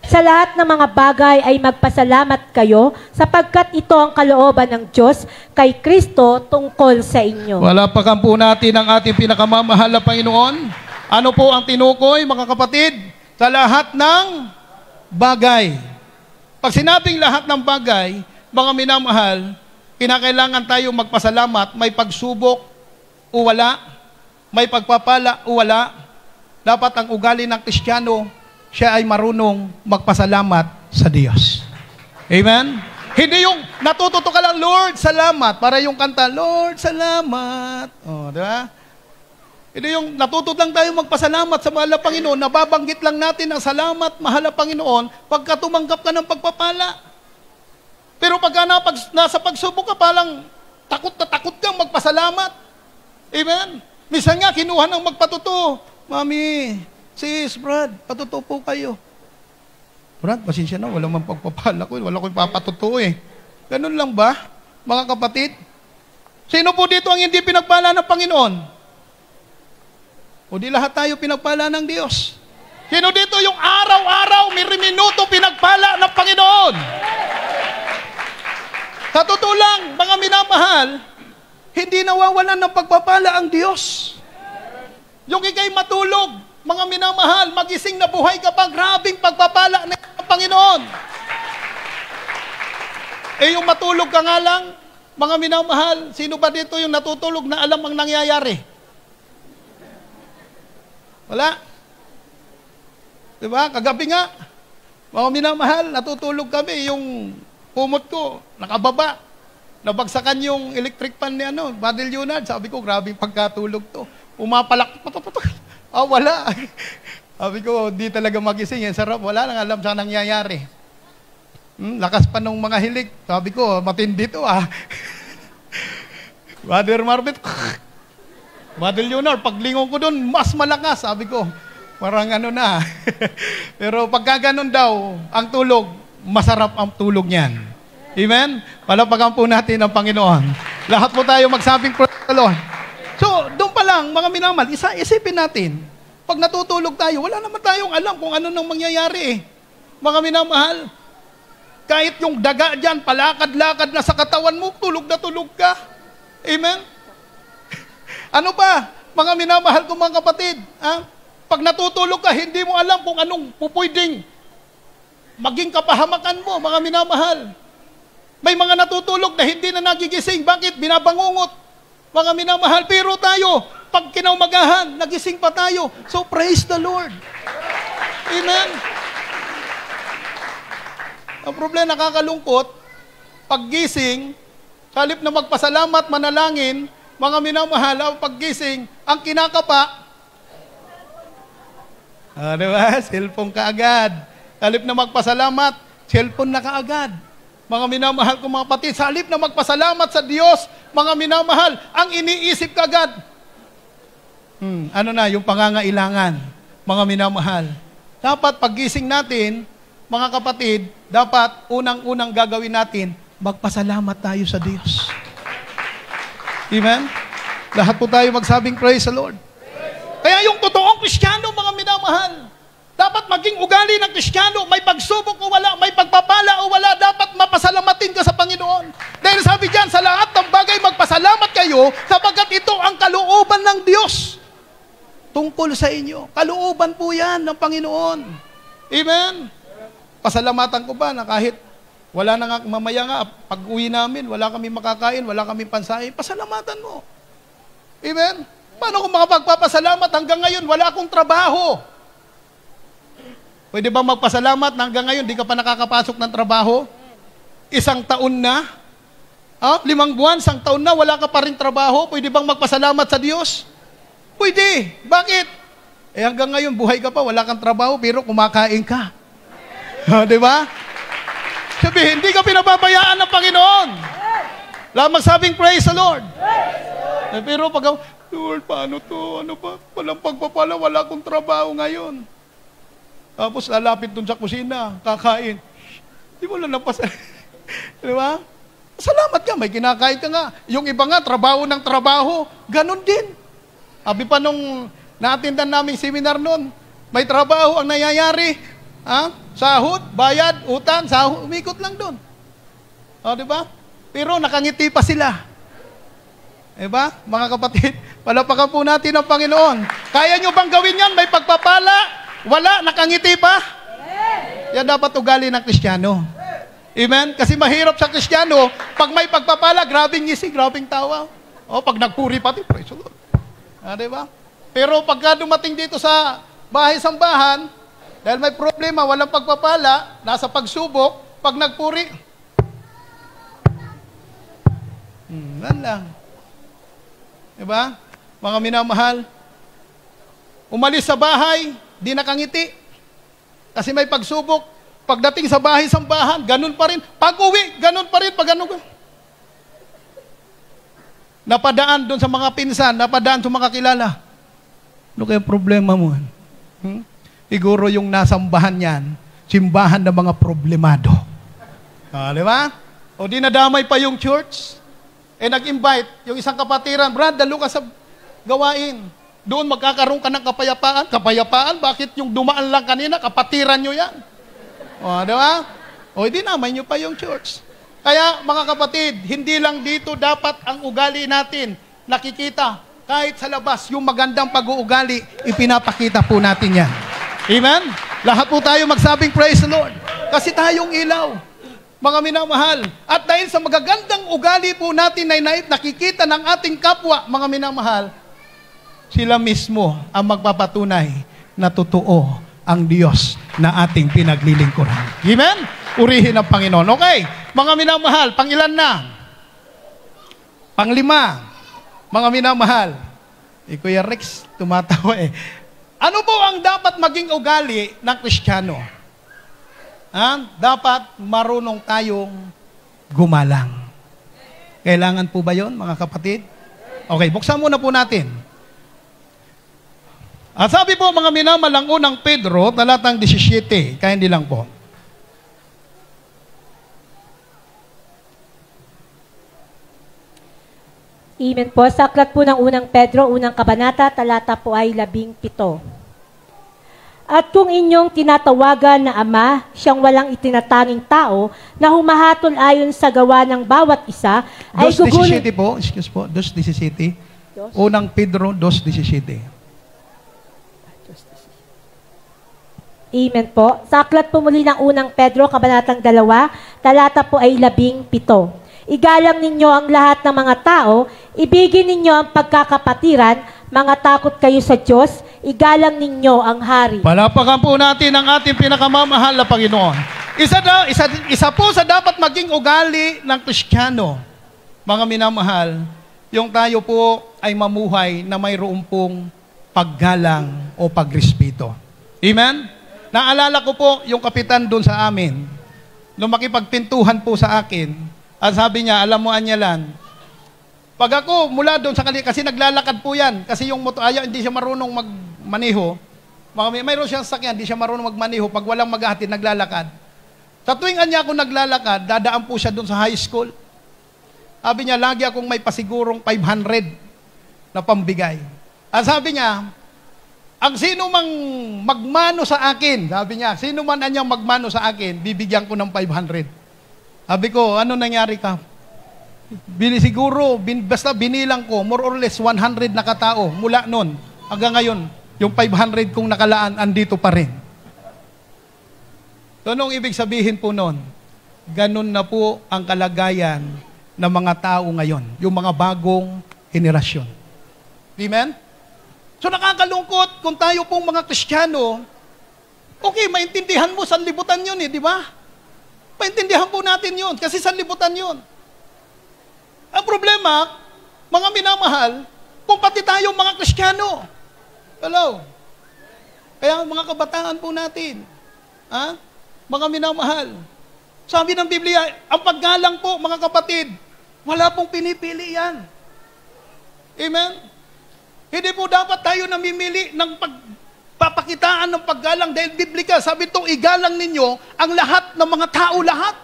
Sa lahat ng mga bagay ay magpasalamat kayo sapagkat ito ang kalooban ng Diyos kay Kristo tungkol sa inyo. Palapakan po natin ang ating pinakamamahal na Panginoon. Ano po ang tinukoy, mga kapatid? Sa lahat ng bagay. Pag sinabing lahat ng bagay, mga minamahal, kinakailangan tayo magpasalamat, may pagsubok o wala, may pagpapala o wala. Dapat ang ugali ng Kristiyano, siya ay marunong magpasalamat sa Diyos. Amen? Hindi yung natututo ka lang, Lord, salamat. Para yung kanta, Lord, salamat. Di ba? Hindi yung natututo lang tayo magpasalamat sa mahal na Panginoon, nababanggit lang natin ang salamat, mahal na Panginoon, pagka tumanggap ka ng pagpapala. Pero pagka nasa pagsubok ka, palang takot na takot kang magpasalamat. Amen? Minsan nga, kinuha ng magpatuto. Mami, sis, Brad, patuto po kayo. Brad, pasensya na, wala man pagpapala ko, wala ko ipapatuto Ganun lang ba, mga kapatid? Sino po dito ang hindi pinagpala ng Panginoon? O di lahat tayo pinagpala ng Diyos? Sino dito yung araw-araw, minuto pinagpala ng Panginoon? Sa totoo lang, mga minamahal, hindi nawawalan ng pagpapala ang Diyos. Yung ikay matulog, mga minamahal, magising na buhay ka pa, grabing pagpapala ng Panginoon. Yung matulog ka nga lang, mga minamahal, sino ba dito yung natutulog na alam ang nangyayari? Wala. Diba? Kagabi nga, mga minamahal, natutulog kami, yung kumot ko, nakababa. Nabagsakan yung electric fan ni Badil Leonard. Sabi ko, grabe pagkatulog to. Pumapalak, wala. Sabi ko, di talaga magising. Yan sarap, wala nang alam saan nangyayari. Lakas pa nung mga hilig. Sabi ko, matindi to Brother Marvin, Badil Leonard, paglingon ko doon, mas malakas. Sabi ko, parang na. Pero pagka ganun daw, ang tulog, masarap ang tulog niyan. Amen? Palapagan po natin ang Panginoon. Lahat po tayo magsabing praise the Lord. So, doon pa lang, mga minamal, isipin natin, pag natutulog tayo, wala naman tayong alam kung ano nang mangyayari Mga minamahal, kahit yung daga dyan, palakad-lakad na sa katawan mo, tulog na tulog ka. Amen? Ano pa, mga minamahal kong mga kapatid, pag natutulog ka, hindi mo alam kung anong pupwedeng maging kapahamakan mo, mga minamahal. May mga natutulog na hindi na nagigising. Bakit? Binabangungot. Mga minamahal, pero tayo, pag kinaumagahan, nagising pa tayo. So, praise the Lord. Amen? Ang problema, nakakalungkot, paggising, halip na magpasalamat, manalangin, mga minamahal, ang paggising, ang kinakapa, diba? Cellphone ka agad. Halip na magpasalamat, cellphone na kaagad. Mga minamahal ko mga kapatid, sa halip na magpasalamat sa Diyos, mga minamahal, ang iniisip kagad. Yung pangangailangan, mga minamahal. Dapat paggising natin, mga kapatid, dapat unang-unang gagawin natin, magpasalamat tayo sa Diyos. Amen? Lahat po tayo magsabing praise the Lord. Kaya yung totoong Kristiyano, mga minamahal, dapat maging ugali ng Kristiyano, may pagsubok o wala, may pagpapala o wala, dapat mapasalamatin ka sa Panginoon. Dahil sabi diyan, sa lahat ng bagay magpasalamat kayo, sapagkat ito ang kalooban ng Diyos. Tungkol sa inyo. Kalooban po yan ng Panginoon. Amen? Pasalamatan ko ba na kahit wala na nga, mamaya nga, pag uwi namin, wala kami makakain, wala kami pansain, pasalamatan mo. Amen? Paano kung makapagpapasalamat hanggang ngayon, wala akong trabaho? Pwede ba magpasalamat na hanggang ngayon, di ka pa nakakapasok ng trabaho? 1 taon na? 5 buwan, 1 taon na, wala ka pa rin trabaho? Pwede bang magpasalamat sa Diyos? Pwede. Bakit? Hanggang ngayon, buhay ka pa, wala kang trabaho, pero kumakain ka. Di ba? Sabihin, hindi ka pinababayaan ng Panginoon. Lamang sabing, praise the Lord. Pero pag, Lord, paano to? Ano ba? Walang pagpapala, wala akong trabaho ngayon. Tapos lalapit dun sa kusina, kakain. Di mo lang Di ba? Salamat ka, may kinakain ka nga. Yung iba nga, trabaho ng trabaho, ganun din. Abi pa nung naatindan namin seminar nun, may trabaho ang nangyayari. Sahod, bayad, utang, sahod, umikot lang dun. Di ba? Pero nakangiti pa sila. Diba? Mga kapatid, palapakan po natin ang Panginoon. Kaya nyo bang gawin yan? May pagpapala? Wala? Nakangiti pa? Yan dapat ugali ng Kristiyano. Amen? Kasi mahirap sa Kristiyano, pag may pagpapala, grabing ngisi, grabing tawa. Pag nagpuri pati, praise the Lord. Diba? Pero pagka dumating dito sa bahay-sambahan, dahil may problema, walang pagpapala, nasa pagsubok, pag nagpuri, yan lang. Diba? Mga minamahal, umalis sa bahay, di nakangiti. Kasi may pagsubok. Pagdating sa bahay-sambahan, ganun pa rin. Pag-uwi, ganun pa rin. Pag ganun. Napadaan doon sa mga pinsan, napadaan sa mga kilala. Ano kaya problema mo? Siguro yung nasambahan yan, simbahan ng mga problemado. Di ba? O di nadamay pa yung church. Nag-invite yung isang kapatiran, Brad, dalo ka sa gawain. Doon magkakaroon ka ng kapayapaan. Kapayapaan? Bakit yung dumaan lang kanina, kapatiran nyo yan? Di ba? Hindi namay nyo pa yung church. Kaya mga kapatid, hindi lang dito dapat ang ugali natin nakikita. Kahit sa labas, yung magandang pag-uugali, ipinapakita po natin yan. Amen? Lahat po tayo magsabing praise the Lord. Kasi tayong ilaw. Mga minamahal, at dahil sa magagandang ugali po natin na nakikita ng ating kapwa, mga minamahal, sila mismo ang magpapatunay na totoo ang Diyos na ating pinaglilingkuran. Amen? Urihin ang Panginoon. Okay, mga minamahal, pangilan na? Panglima, mga minamahal. Kuya Rex, tumatawa eh. Ano po ang dapat maging ugali ng Kristiyano? Dapat marunong tayong gumalang. Kailangan po ba yon, mga kapatid? Okay, buksan muna po natin. At sabi po, mga minamalang, unang Pedro, talatang 17, kaya hindi lang po. Amen po. Sa aklat po ng unang Pedro, unang kabanata, talata po ay 17. At kung inyong tinatawagan na Ama, siyang walang itinatanging tao, na humahatol ayon sa gawa ng bawat isa, ay 2:17 po, excuse po, 2:17. Unang Pedro, 2:17. Amen po. Sa aklat po muli ng unang Pedro, kabanatang 2, talata po ay 17. Igalang ninyo ang lahat ng mga tao, ibigin ninyo ang pagkakapatiran, mga takot kayo sa Diyos, igalang ninyo ang hari. Palapakan po natin ang ating pinakamamahal na Panginoon. Isa po sa dapat maging ugali ng Kristiyano, mga minamahal, yung tayo po ay mamuhay na mayroon pong paggalang o pagrespeto. Amen? Naalala ko po yung kapitan doon sa amin, nung makipagpintuhan po sa akin, at sabi niya, alam mo Anyalan, pag ako mula doon sa kanila, kasi naglalakad po yan, kasi yung hindi siya marunong magmaneho, mayroon siyang sakyan, hindi siya marunong magmaneho, pag walang maghahatid, naglalakad. Sa tuwing anya ako naglalakad, dadaan po siya doon sa high school. Sabi niya, lagi akong may pasigurong 500 na pambigay. At sabi niya, ang sino mang magmano sa akin, sabi niya, sino man anyang magmano sa akin, bibigyan ko ng 500. Sabi ko, ano nangyari ka? Basta binilang ko, more or less 100 na katao mula noon hanggang ngayon, yung 500 kong nakalaan, andito pa rin. So, anong ibig sabihin po noon? Ganun na po ang kalagayan ng mga tao ngayon, yung mga bagong henerasyon. Amen? So, nakakalungkot kung tayo pong mga Kristiyano, okay, maintindihan mo, sanlibutan yun di ba? Maintindihan po natin yun, kasi sanlibutan yun. Ang problema, mga minamahal, kung pati tayo mga Kristiyano. Hello? Kaya mga kabataan po natin, mga minamahal, sabi ng Biblia, ang paggalang po, mga kapatid, wala pong pinipili yan. Amen? Hindi po dapat tayo namimili ng papakitaan ng paggalang dahil Biblika, sabi itong igalang ninyo ang lahat ng mga tao lahat.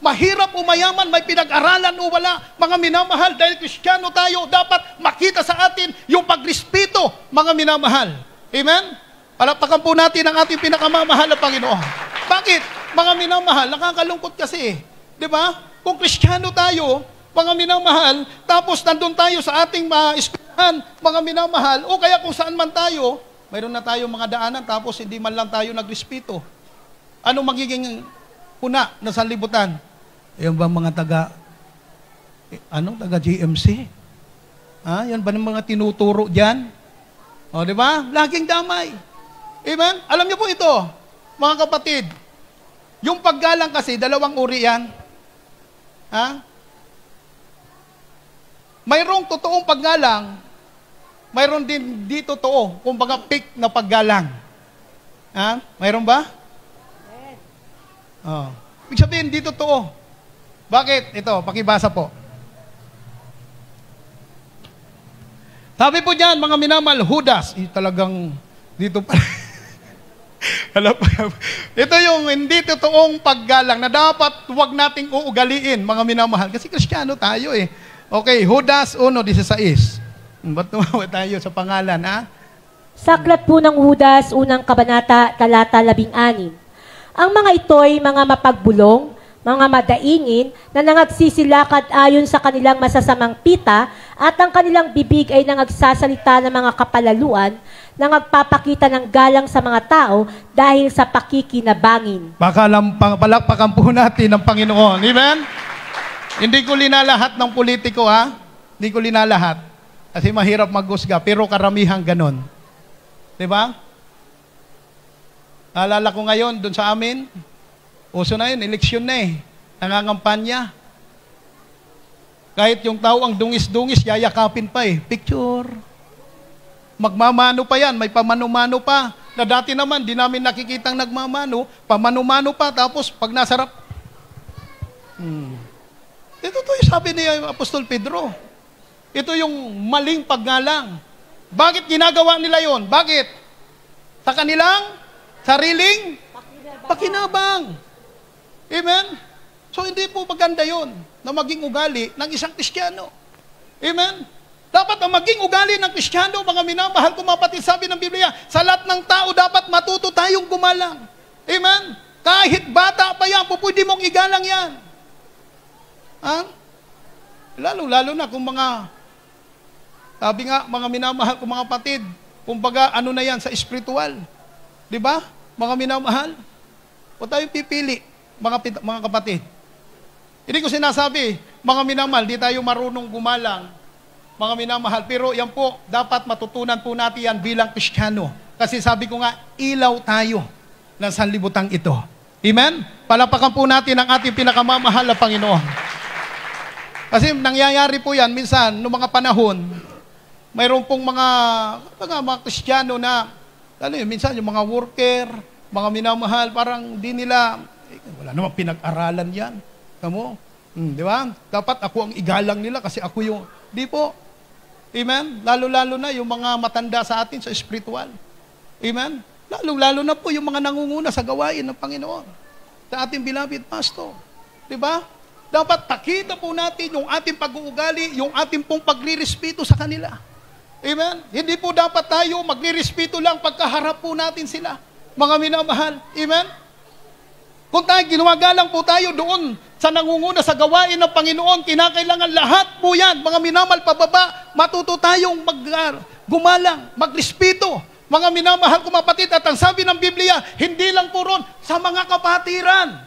Mahirap o mayaman, may pinag-aralan o wala, mga minamahal, dahil Kristiyano tayo, dapat makita sa atin yung pagrespeto, mga minamahal. Amen? Palapakan po natin ang ating pinakamamahal na Panginoon. Bakit? Mga minamahal, nakakalungkot kasi. Di ba? Kung Kristiyano tayo, mga minamahal, tapos nandun tayo sa ating eskwelahan, mga minamahal, o kaya kung saan man tayo, mayroon na tayo mga daanan, tapos hindi man lang tayo nagrespeto. Ano magiging puna na sanlibutan? Yung ba mga taga GMC? Yan ba ng mga tinuturo dyan? O, di ba? Laging damay. Amen? Alam niyo po ito, mga kapatid, yung paggalang kasi, dalawang uri yan. Mayroong totoong paggalang, mayroon din di totoo, kumbaga fake na paggalang. Mayroon ba? Ibig sabihin, di totoo. Bakit? Ito, pakibasa po. Sabi po dyan, mga minamal, Judas, talagang dito pa. Ito yung hindi totoong paggalang na dapat huwag nating uugaliin, mga minamahal. Kasi Kristiyano tayo eh. Okay, Judas 1:16. Ba't tumawa tayo sa pangalan, Sa aklat po ng Judas, unang kabanata, talata 16. Ang mga ito'y mga mapagbulong, mga madaingin, na nangagsisilakad ayon sa kanilang masasamang pita, at ang kanilang bibig ay nangagsasalita ng mga kapalaluan, na nagpapakita ng galang sa mga tao dahil sa pakikinabangin. Palakpakan po natin ng Panginoon. Amen? Hindi ko linalahat ng politiko, Hindi ko linalahat. Kasi mahirap maghusga, pero karamihan ganon. Diba? Naalala ko ngayon, doon sa amin, uso na yun, eleksyon na eh. Nangangampanya. Kahit yung tao ang dungis-dungis, yayakapin pa eh. Picture. Magmamano pa yan, may pamano-mano pa. Na dati naman, di namin nakikitang nagmamano, pamano-mano pa, tapos pag nasarap. Ito to yung sabi ni Apostol Pedro. Ito yung maling paggalang. Bakit ginagawa nila yon? Bakit? Sa kanilang sariling pakinabang. Amen? So hindi po maganda yon na maging ugali ng isang Kristiyano. Amen? Dapat ang maging ugali ng Kristiyano, mga minamahal ko mapatid, sabi ng Biblia, sa lahat ng tao dapat matuto tayong gumalang. Amen? Kahit bata pa yan, pwede mong igalang yan. Ha? Lalo na kung mga, sabi nga, mga minamahal ko mga kapatid, kumbaga ano na yan sa espiritual. Di ba? Mga minamahal, o tayong pipili, mga kapatid. Hindi ko sinasabi, mga minamahal, di tayo marunong gumalang, mga minamahal, pero yan po, dapat matutunan po natin yan bilang Kristiyano. Kasi sabi ko nga, ilaw tayo ng sanlibutan ito. Amen? Palapakan po natin ang ating pinakamamahal na Panginoon. Kasi nangyayari po yan, minsan, noong mga panahon, mayroon pong mga Kristiyano na, ano yun, minsan yung mga worker, mga minamahal, parang di nila, wala namang pinag-aralan yan. Kamo? Di ba? Dapat ako ang igalang nila kasi ako yung, di po. Amen? Lalo-lalo na yung mga matanda sa atin sa spiritual. Amen? Lalo-lalo na po yung mga nangunguna sa gawain ng Panginoon. Sa ating beloved pastor. Di ba? Dapat takita po natin yung ating pag-uugali, yung ating pong paglirespeto sa kanila. Amen? Hindi po dapat tayo maglirespeto lang pagkaharap po natin sila. Mga minamahal. Amen? Kung tayo ginawagalang po tayo doon sa nangunguna sa gawain ng Panginoon, kinakailangan lahat po yan, mga minamahal pababa, matuto tayong gumalang, magrespeto. Mga minamahal ko mapatid, at ang sabi ng Biblia, hindi lang po ron sa mga kapatiran.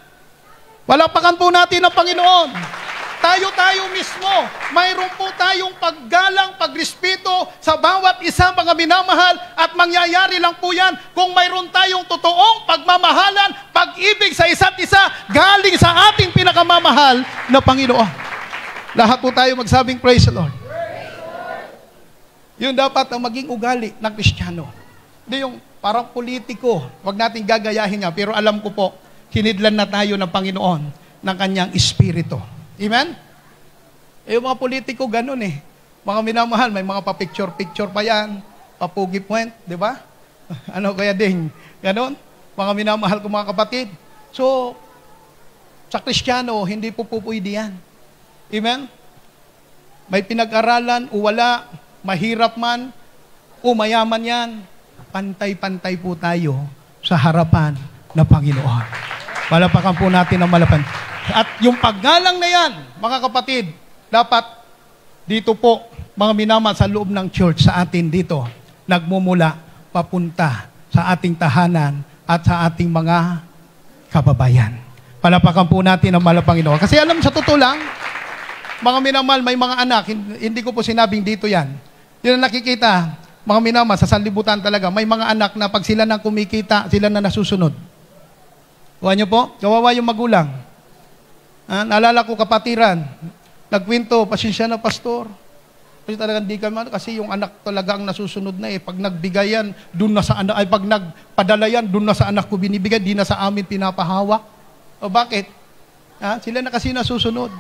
Palapakan po natin ang Panginoon. Tayo mismo, mayroon po tayong paggalang, pagrespeto sa bawat isa, mga minamahal, at mangyayari lang po yan kung mayroon tayong totoong pagmamahalan, pag-ibig sa isa't isa, galing sa ating pinakamamahal na Panginoon. Lahat po tayo magsabing, praise the Lord. Yun dapat ang maging ugali ng Kristiyano. Hindi yung parang politiko, wag natin gagayahin nga, pero alam ko po, kinidlan na tayo ng Panginoon ng kanyang espiritu. Amen? Eh, yung mga politiko, ganun eh. Mga minamahal, may mga pa-picture-picture pa yan, pa-pugi point, di ba? Ano kaya ding? Ganun? Mga minamahal ko mga kapatid. So, sa Kristiyano, hindi po pwede yan. Amen? May pinag-aralan o wala, mahirap man o mayaman yan, pantay-pantay po tayo sa harapan ng Panginoon. Palapakan po natin ang malapan. At yung paggalang na yan, mga kapatid, dapat dito po, mga minamahal sa loob ng church sa atin dito, nagmumula papunta sa ating tahanan at sa ating mga kababayan. Palapakan po natin ang mahal na Panginoon. Kasi alam, sa totoo lang, mga minamahal, may mga anak, hindi ko po sinabing dito yan. Yun ang nakikita, mga minamahal, sa sanlibutan talaga, may mga anak na pag sila nang kumikita, sila na nasusunod. Kuha niyo po, kawawa yung magulang. Naalala ko kapatiran, nagkwento, pasensya na pastor. Kasi talagang di kami, kasi yung anak talaga ang nasusunod na eh. Pag nagbigayan, dun na sa anak, ay pag nagpadala yan, dun na sa anak ko binibigay, di na sa amin pinapahawak. O bakit? Sila na kasi nasusunod.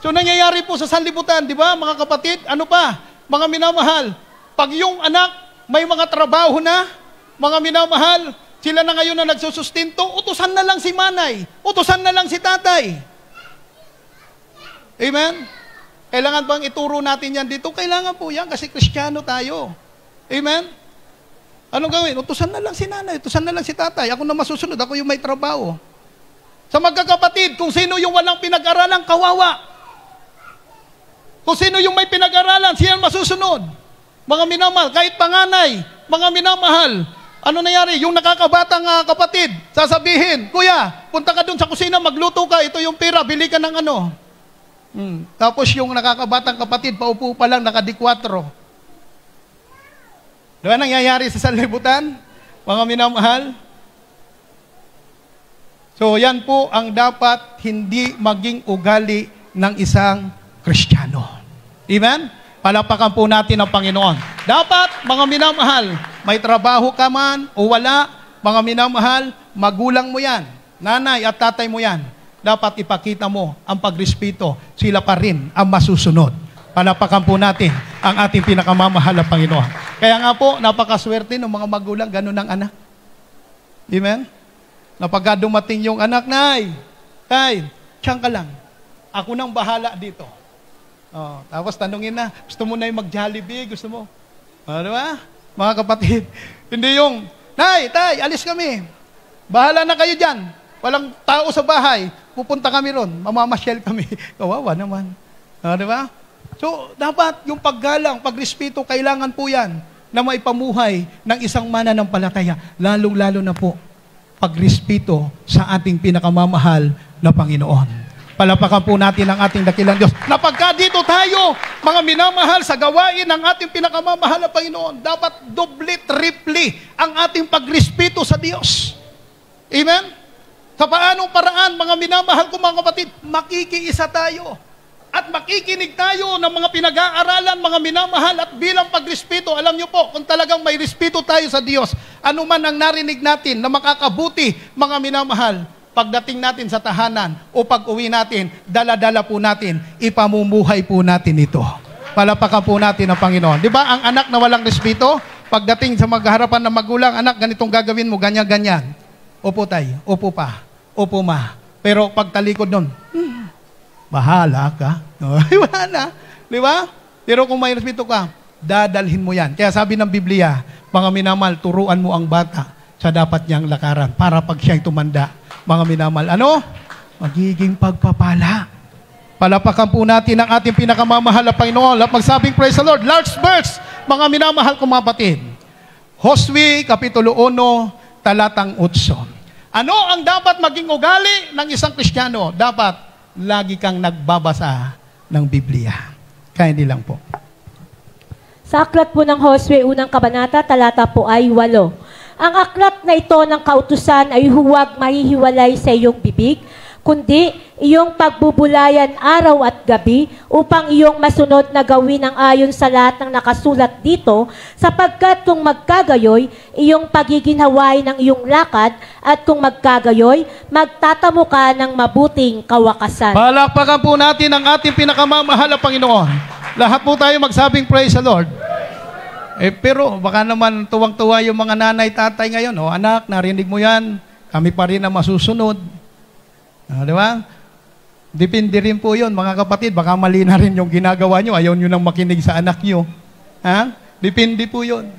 So nangyayari po sa sanlibutan, di ba mga kapatid? Ano pa? Mga minamahal, pag yung anak may mga trabaho na, mga minamahal, sila na ngayon na nagsusustinto, utusan na lang si manay, utusan na lang si tatay. Amen? Kailangan bang ituro natin yan dito? Kailangan po yan kasi Kristiyano tayo. Amen? Anong gawin? Utusan na lang si nanay, utusan na lang si tatay. Ako na masusunod, ako yung may trabaho. Sa magkakapatid, kung sino yung walang pinag-aralan, kawawa. Kung sino yung may pinag-aralan, siya masusunod. Mga minamahal, kahit panganay, mga minamahal, ano nangyari? Yung nakakabatang kapatid, sasabihin, Kuya, punta ka dun sa kusina, magluto ka, ito yung pera, bili ka ng ano. Tapos yung nakakabatang kapatid, paupo pa lang, nakadikwatro. Diba nangyayari sa sanlibutan? Mga minamahal? So yan po ang dapat hindi maging ugali ng isang Kristiyano. Amen? Palapakan po natin ang Panginoon. Dapat, mga minamahal, may trabaho ka man o wala, mga minamahal, magulang mo yan, nanay at tatay mo yan. Dapat ipakita mo ang pagrespeto. Sila pa rin ang masusunod. Palapakan po natin ang ating pinakamamahal na Panginoon. Kaya nga po, napakaswerte ng mga magulang, ganun ang anak. Amen? Na pagka dumating yung anak, Nay, tiyan ka lang. Ako nang bahala dito. Oh, tapos tanungin na, gusto mo na yung mag-Jollibee? Gusto mo? Ano ba? Mga kapatid, hindi yung, Nay, alis kami. Bahala na kayo dyan. Walang tao sa bahay. Pupunta kami ron. Mamamasyal kami. Kawawa naman. Di ba? So, dapat yung paggalang, pagrespeto, kailangan po yan na maipamuhay ng isang mananampalataya. Lalong-lalo na po, pagrespeto sa ating pinakamamahal na Panginoon. Palapakan po natin ang ating dakilang Diyos. Na pagka dito tayo, mga minamahal, sa gawain ng ating pinakamamahal na Panginoon, dapat doble, triple ang ating pagrespeto sa Diyos. Amen? Sa paanong paraan, mga minamahal ko mga kapatid, makikiisa tayo. At makikinig tayo ng mga pinag-aaralan, mga minamahal, at bilang pagrespeto, alam nyo po, kung talagang may respeto tayo sa Diyos, ano man ang narinig natin na makakabuti, mga minamahal, pagdating natin sa tahanan o pag-uwi natin, dala-dala po natin, ipamumuhay po natin ito. Palapakan po natin ang Panginoon. Di ba ang anak na walang respeto, pagdating sa magharapan ng magulang, anak, ganitong gagawin mo, ganyan-ganyan. Opo tay, opo pa, opo ma. Pero pagtalikod nun, bahala ka. Wala na. Di ba? Pero kung may respeto ka, dadalhin mo yan. Kaya sabi ng Biblia, mga minamal, turuan mo ang bata sa dapat niyang lakaran para pag siya'y tumanda, mga minamal, magiging pagpapala. Palapakan po natin ang ating pinakamamahal na Panginoon. At magsabing praise the Lord. Last verse, mga minamahal kong mga kapatid. Josue, Kapitulo 1, talatang 8. Ano ang dapat maging ugali ng isang Kristiyano? Dapat lagi kang nagbabasa ng Biblia. Kaya hindi lang po. Sa aklat po ng Josue, unang kabanata, talata po ay 8. Ang aklat na ito ng kautusan ay huwag mahihiwalay sa iyong bibig, kundi iyong pagbubulayan araw at gabi upang iyong masunod na gawin ang ayon sa lahat ng nakasulat dito, sapagkat kung magkagayoy, iyong pagiginhawain ng iyong lakad, at kung magkagayoy, magtatamo ka ng mabuting kawakasan. Palakpakan po natin ang ating pinakamamahal na Panginoon. Lahat po tayo magsabing praise the Lord. Pero baka naman tuwang-tuwa yung mga nanay, tatay ngayon. Anak, narinig mo yan. Kami pa rin ang masusunod. Di ba? Depende rin po yun, mga kapatid. Baka mali na rin yung ginagawa nyo. Ayaw nyo nang makinig sa anak nyo. Depende po yun.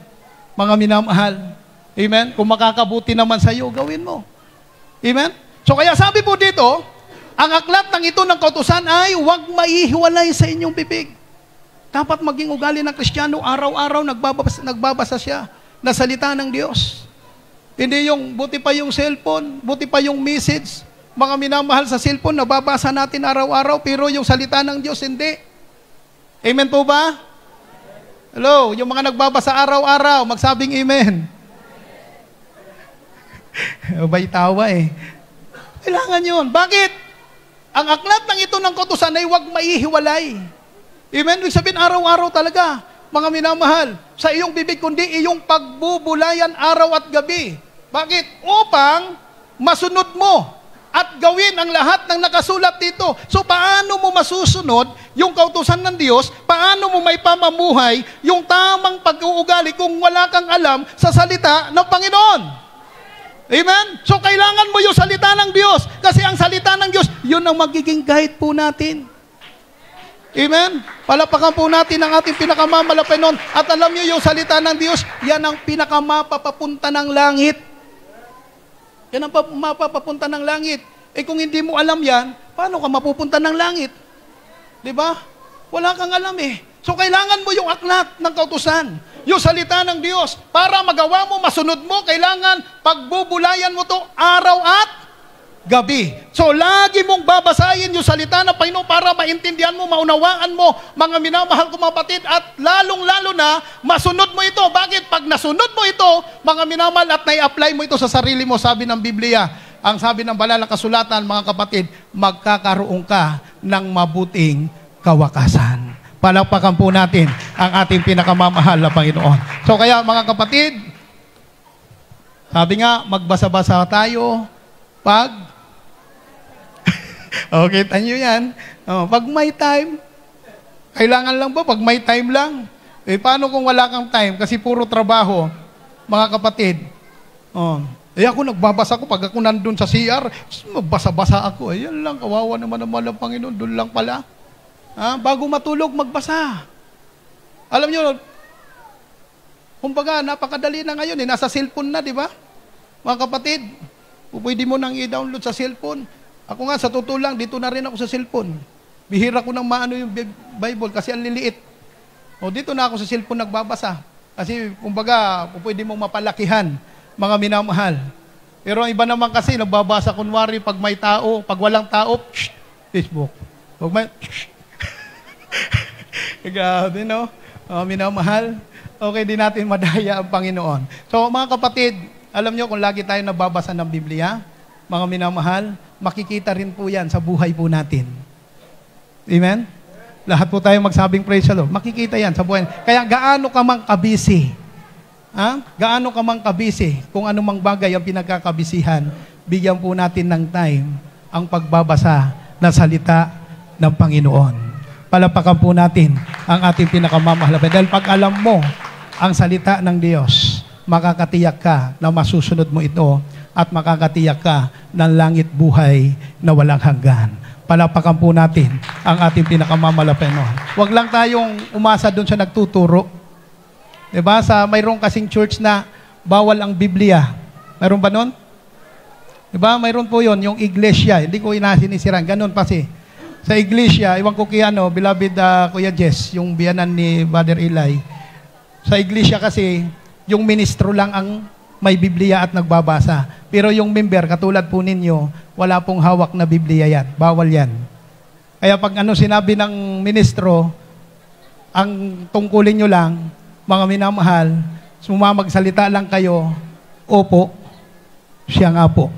Mga minamahal. Amen? Kung makakabuti naman sa iyo, gawin mo. Amen? So kaya sabi po dito, ang aklat ng ito ng kautusan ay huwag maihiwalay sa inyong bibig. Dapat maging ugali ng Kristiyano, araw-araw nagbabasa siya na salita ng Diyos. Hindi yung, buti pa yung cellphone, buti pa yung message. Mga minamahal sa cellphone, nababasa natin araw-araw, pero yung salita ng Diyos, hindi. Amen po ba? Hello, yung mga nagbabasa araw-araw, magsabing amen. Bay tawa eh. Kailangan yun. Bakit? Ang aklat ng ito ng kautusan ay huwag maihiwalay. Amen? Ibig sabihin, araw-araw talaga, mga minamahal, sa iyong bibig, kundi iyong pagbubulayan araw at gabi. Bakit? Upang masunod mo at gawin ang lahat ng nakasulat dito. So, paano mo masusunod yung kautusan ng Diyos? Paano mo may pamamuhay yung tamang pag-uugali kung wala kang alam sa salita ng Panginoon? Amen? So, kailangan mo yung salita ng Diyos. Kasi ang salita ng Diyos, yun ang magiging guide po natin. Amen? Palapakan po natin ang ating pinakamamalapan nun. At alam niyo yung salita ng Diyos, yan ang pinakamapapapunta ng langit. Yan ang mapapapunta ng langit. Kung hindi mo alam yan, paano ka mapupunta ng langit? Diba? Wala kang alam eh. So kailangan mo yung aklat ng kautusan, yung salita ng Diyos. Para magawa mo, masunod mo, kailangan pagbubulayan mo to araw at gabi. So, lagi mong babasahin yung salita ng Panginoon para maintindihan mo, maunawaan mo, mga minamahal kong mga kapatid, at lalong-lalo na, masunod mo ito. Bakit? Pag nasunod mo ito, mga minamahal, at nai-apply mo ito sa sarili mo, sabi ng Biblia, ang sabi ng banal na kasulatan, mga kapatid, magkakaroon ka ng mabuting kawakasan. Palakpakan po natin ang ating pinakamamahal na Panginoon. So kaya mga kapatid, sabi nga, magbasa-basa tayo pag okay, tanyo yan. Pag may time, kailangan lang ba? Pag may time lang. Eh, paano kung wala kang time? Kasi puro trabaho, mga kapatid. Ako nagbabasa ko. Pag ako nandun sa CR, magbasa-basa ako. Ayan lang, kawawa naman ang Panginoon. Doon lang pala. Bago matulog, magbasa. Alam nyo, kumbaga, napakadali na ngayon. Nasa cellphone na, di ba? Mga kapatid, pwede mo nang i-download sa cellphone. Ako nga, sa totoo lang, dito na rin ako sa cellphone. Bihira ko nang maano yung Bible kasi ang liliit. Dito na ako sa cellphone nagbabasa. Kasi, kumbaga, pwede mong mapalakihan, mga minamahal. Pero ang iba naman kasi, nagbabasa kunwari pag may tao, pag walang tao, Facebook. Pag may, grabe, no? Minamahal. Okay, di natin madaya ang Panginoon. So, mga kapatid, alam nyo, kung lagi tayo nababasa ng Biblia, mga minamahal, makikita rin po yan sa buhay po natin. Amen? Lahat po tayo magsabing praise the Lord. Makikita yan sa buhay. Kaya gaano ka mang kabisi, gaano ka mang kabisi, kung anumang bagay ang pinagkakabisihan, bigyan po natin ng time ang pagbabasa ng salita ng Panginoon. Palapakan po natin ang ating pinakamamahal. Dahil pag alam mo ang salita ng Diyos, makakatiyak ka na masusunod mo ito at makakatiyak ka ng langit buhay na walang hanggan. Palapakan po natin ang ating pinakamamahal. Huwag lang tayong umasa doon sa nagtuturo. Diba? Mayroong kasing church na bawal ang Biblia. Mayroon ba nun? Diba? Mayroon po yon, yung iglesia. Hindi ko inasinisiran. Ganun pa si. Sa iglesia, iwan ko kaya beloved Kuya Jess, yung biyanan ni Brother Eli. Sa iglesia kasi, yung ministro lang ang may Biblia at nagbabasa. Pero yung member, katulad po ninyo, wala pong hawak na Biblia yan. Bawal yan. Kaya pag sinabi ng ministro, ang tungkulin nyo lang, mga minamahal, sumamagsalita lang kayo, opo, siya nga po.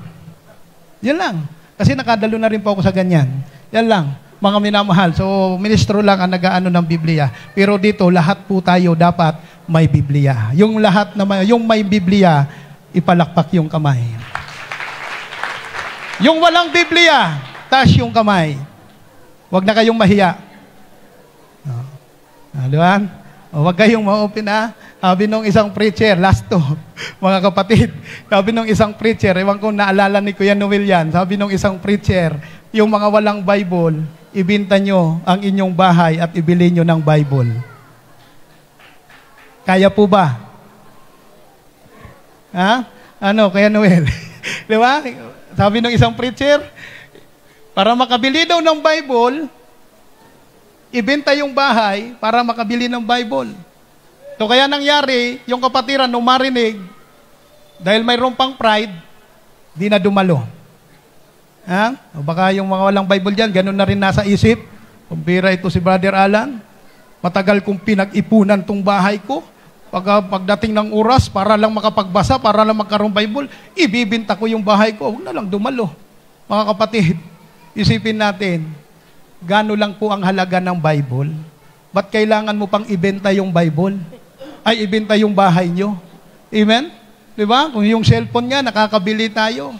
Yan lang. Kasi nakadalo na rin po ako sa ganyan. Yan lang, mga minamahal. So, ministro lang ang nag-aano ng Biblia. Pero dito, lahat po tayo dapat may Biblia. Yung lahat na yung may Biblia, ipalakpak yung kamay. Yung walang Biblia, taas yung kamay. Huwag na kayong mahiya. Diba? Huwag kayong ma-open Sabi nung isang preacher, last to, mga kapatid, sabi nung isang preacher, ewan ko naalala ni Kuya Noel yan, sabi nung isang preacher, yung mga walang Bible, ibinta nyo ang inyong bahay at ibili nyo ng Bible. Kaya po ba? Kuya Noel? Di ba? Sabi ng isang preacher, para makabili daw ng Bible, ibenta yung bahay para makabili ng Bible. So kaya nangyari, yung kapatiran nung marinig, dahil mayroon pang pride, di na dumalo. O baka yung mga walang Bible dyan, ganun na rin nasa isip. Kumpira ito si Brother Alan, matagal kong pinag-ipunan tong bahay ko. Pagdating ng oras, para lang makapagbasa, para lang magkaroon Bible, ibibinta ko yung bahay ko. Huwag na lang dumalo. Mga kapatid, isipin natin, gaano lang po ang halaga ng Bible? Ba't kailangan mo pang ibenta yung Bible? Ay, ibenta yung bahay nyo. Amen? Diba? Kung yung cellphone nga, nakakabili tayo.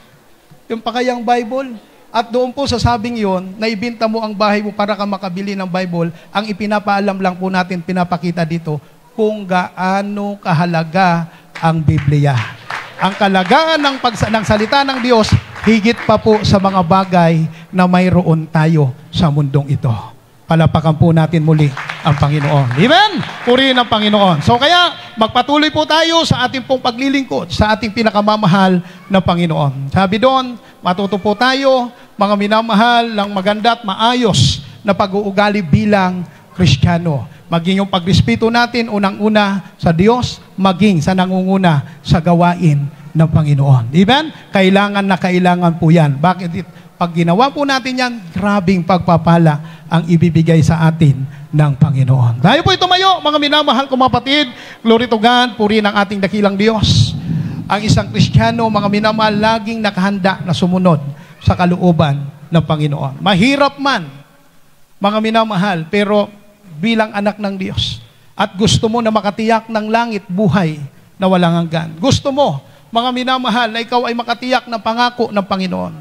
Yung pa kayang Bible. At doon po sa sabing yon, na ibenta mo ang bahay mo para ka makabili ng Bible, ang ipinapaalam lang po natin, pinapakita dito, kung gaano kahalaga ang Biblia. Ang kalagaan ng salita ng Diyos, higit pa po sa mga bagay na mayroon tayo sa mundong ito. Palapakan po natin muli ang Panginoon. Amen? Purihin ang Panginoon. So kaya, magpatuloy po tayo sa ating pong paglilingkod, sa ating pinakamamahal na Panginoon. Sabi doon, matuto po tayo, mga minamahal, ng maganda at maayos na pag-uugali bilang Kristiyano. Maging yung pagrespeto natin, unang-una sa Diyos, maging sa nangunguna sa gawain ng Panginoon. Amen? Kailangan na kailangan po yan. Bakit? Pag ginawa po natin yan, grabing pagpapala ang ibibigay sa atin ng Panginoon. Tayo po tumayo, mga minamahal kong kapatid. Glory to God, puri ng ating dakilang Diyos. Ang isang Kristiyano, mga minamahal, laging nakahanda na sumunod sa kalooban ng Panginoon. Mahirap man, mga minamahal, pero bilang anak ng Diyos, at gusto mo na makatiyak ng langit buhay na walang hanggan. Gusto mo, mga minamahal, na ikaw ay makatiyak ng pangako ng Panginoon.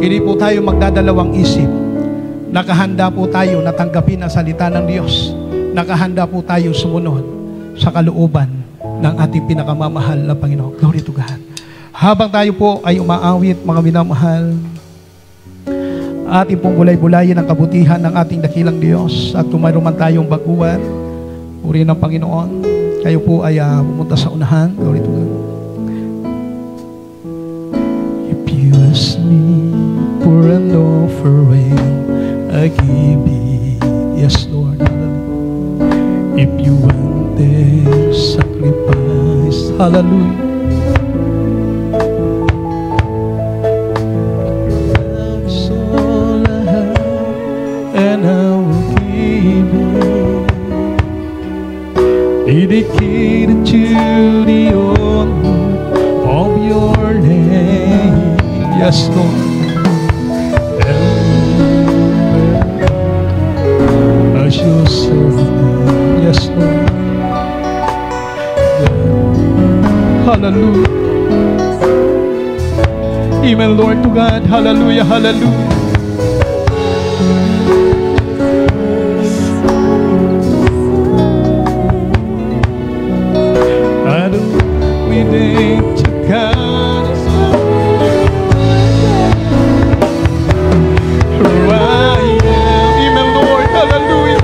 Hindi po tayo magdadalawang isip. Nakahanda po tayo na tanggapin ang salita ng Diyos. Nakahanda po tayo sumunod sa kalooban ng ating pinakamamahal na Panginoon. Glory to God. Habang tayo po ay umaawit, mga minamahal, ating pong bulay-bulayin ang kabutihan ng ating dakilang Diyos. At kung mayroon man tayong baguhan, purihin ng Panginoon, kayo po ay pumunta sa unahan. Glory to God. If you ask me for an offering, I give it. Yes, Lord. If you want the sacrifice, hallelujah. That's all I have, and I will give it. Dedicated to the honor of your name. Yes, Lord. As your servant. Yes, Lord. Hallelujah. Amen, Lord, to God. Hallelujah, hallelujah. I don't need to God. Amen, Lord, hallelujah.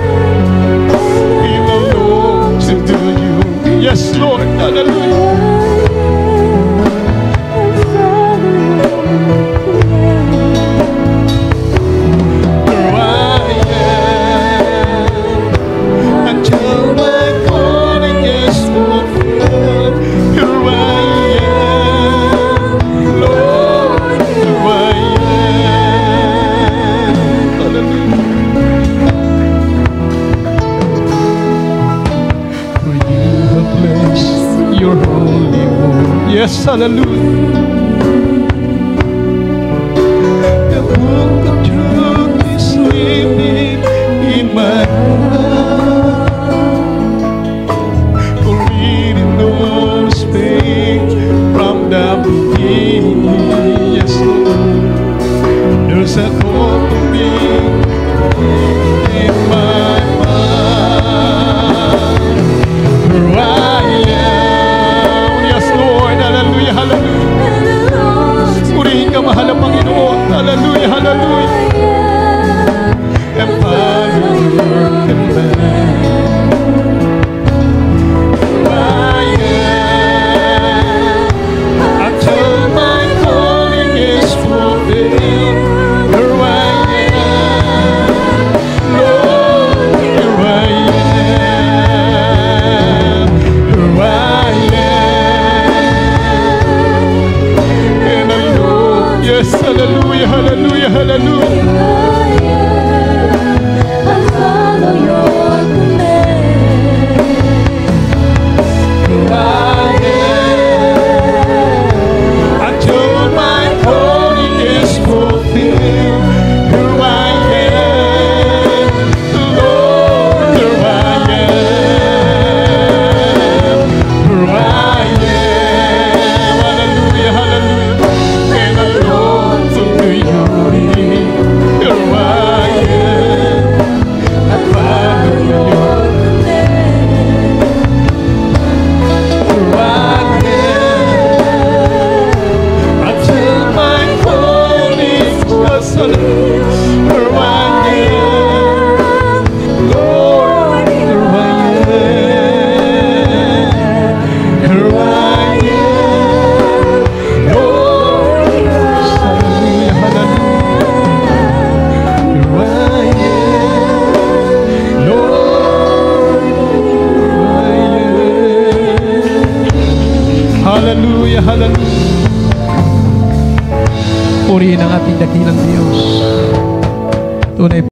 Amen, Lord, to do you. Yes, Lord, hallelujah. Yes, hallelujah. The book of truth is living in my heart. For reading those pages from the beginning. Yes, Lord. There's a hope for me in my mind. For I am. Hallelujah, hallelujah. Purihin ka, mahal ang Panginoon. Hallelujah, hallelujah. And follow your command. I am until my calling is fulfilled. Here I am, Lord, here I am, here I am. Yes, hallelujah, hallelujah, hallelujah. I follow your command. I am until my calling is fulfilled. Here I am, Lord, here I am, here I am. Hallelujah, hallelujah. Hallelujah, hallelujah. Purihin ang ating dakilang Diyos.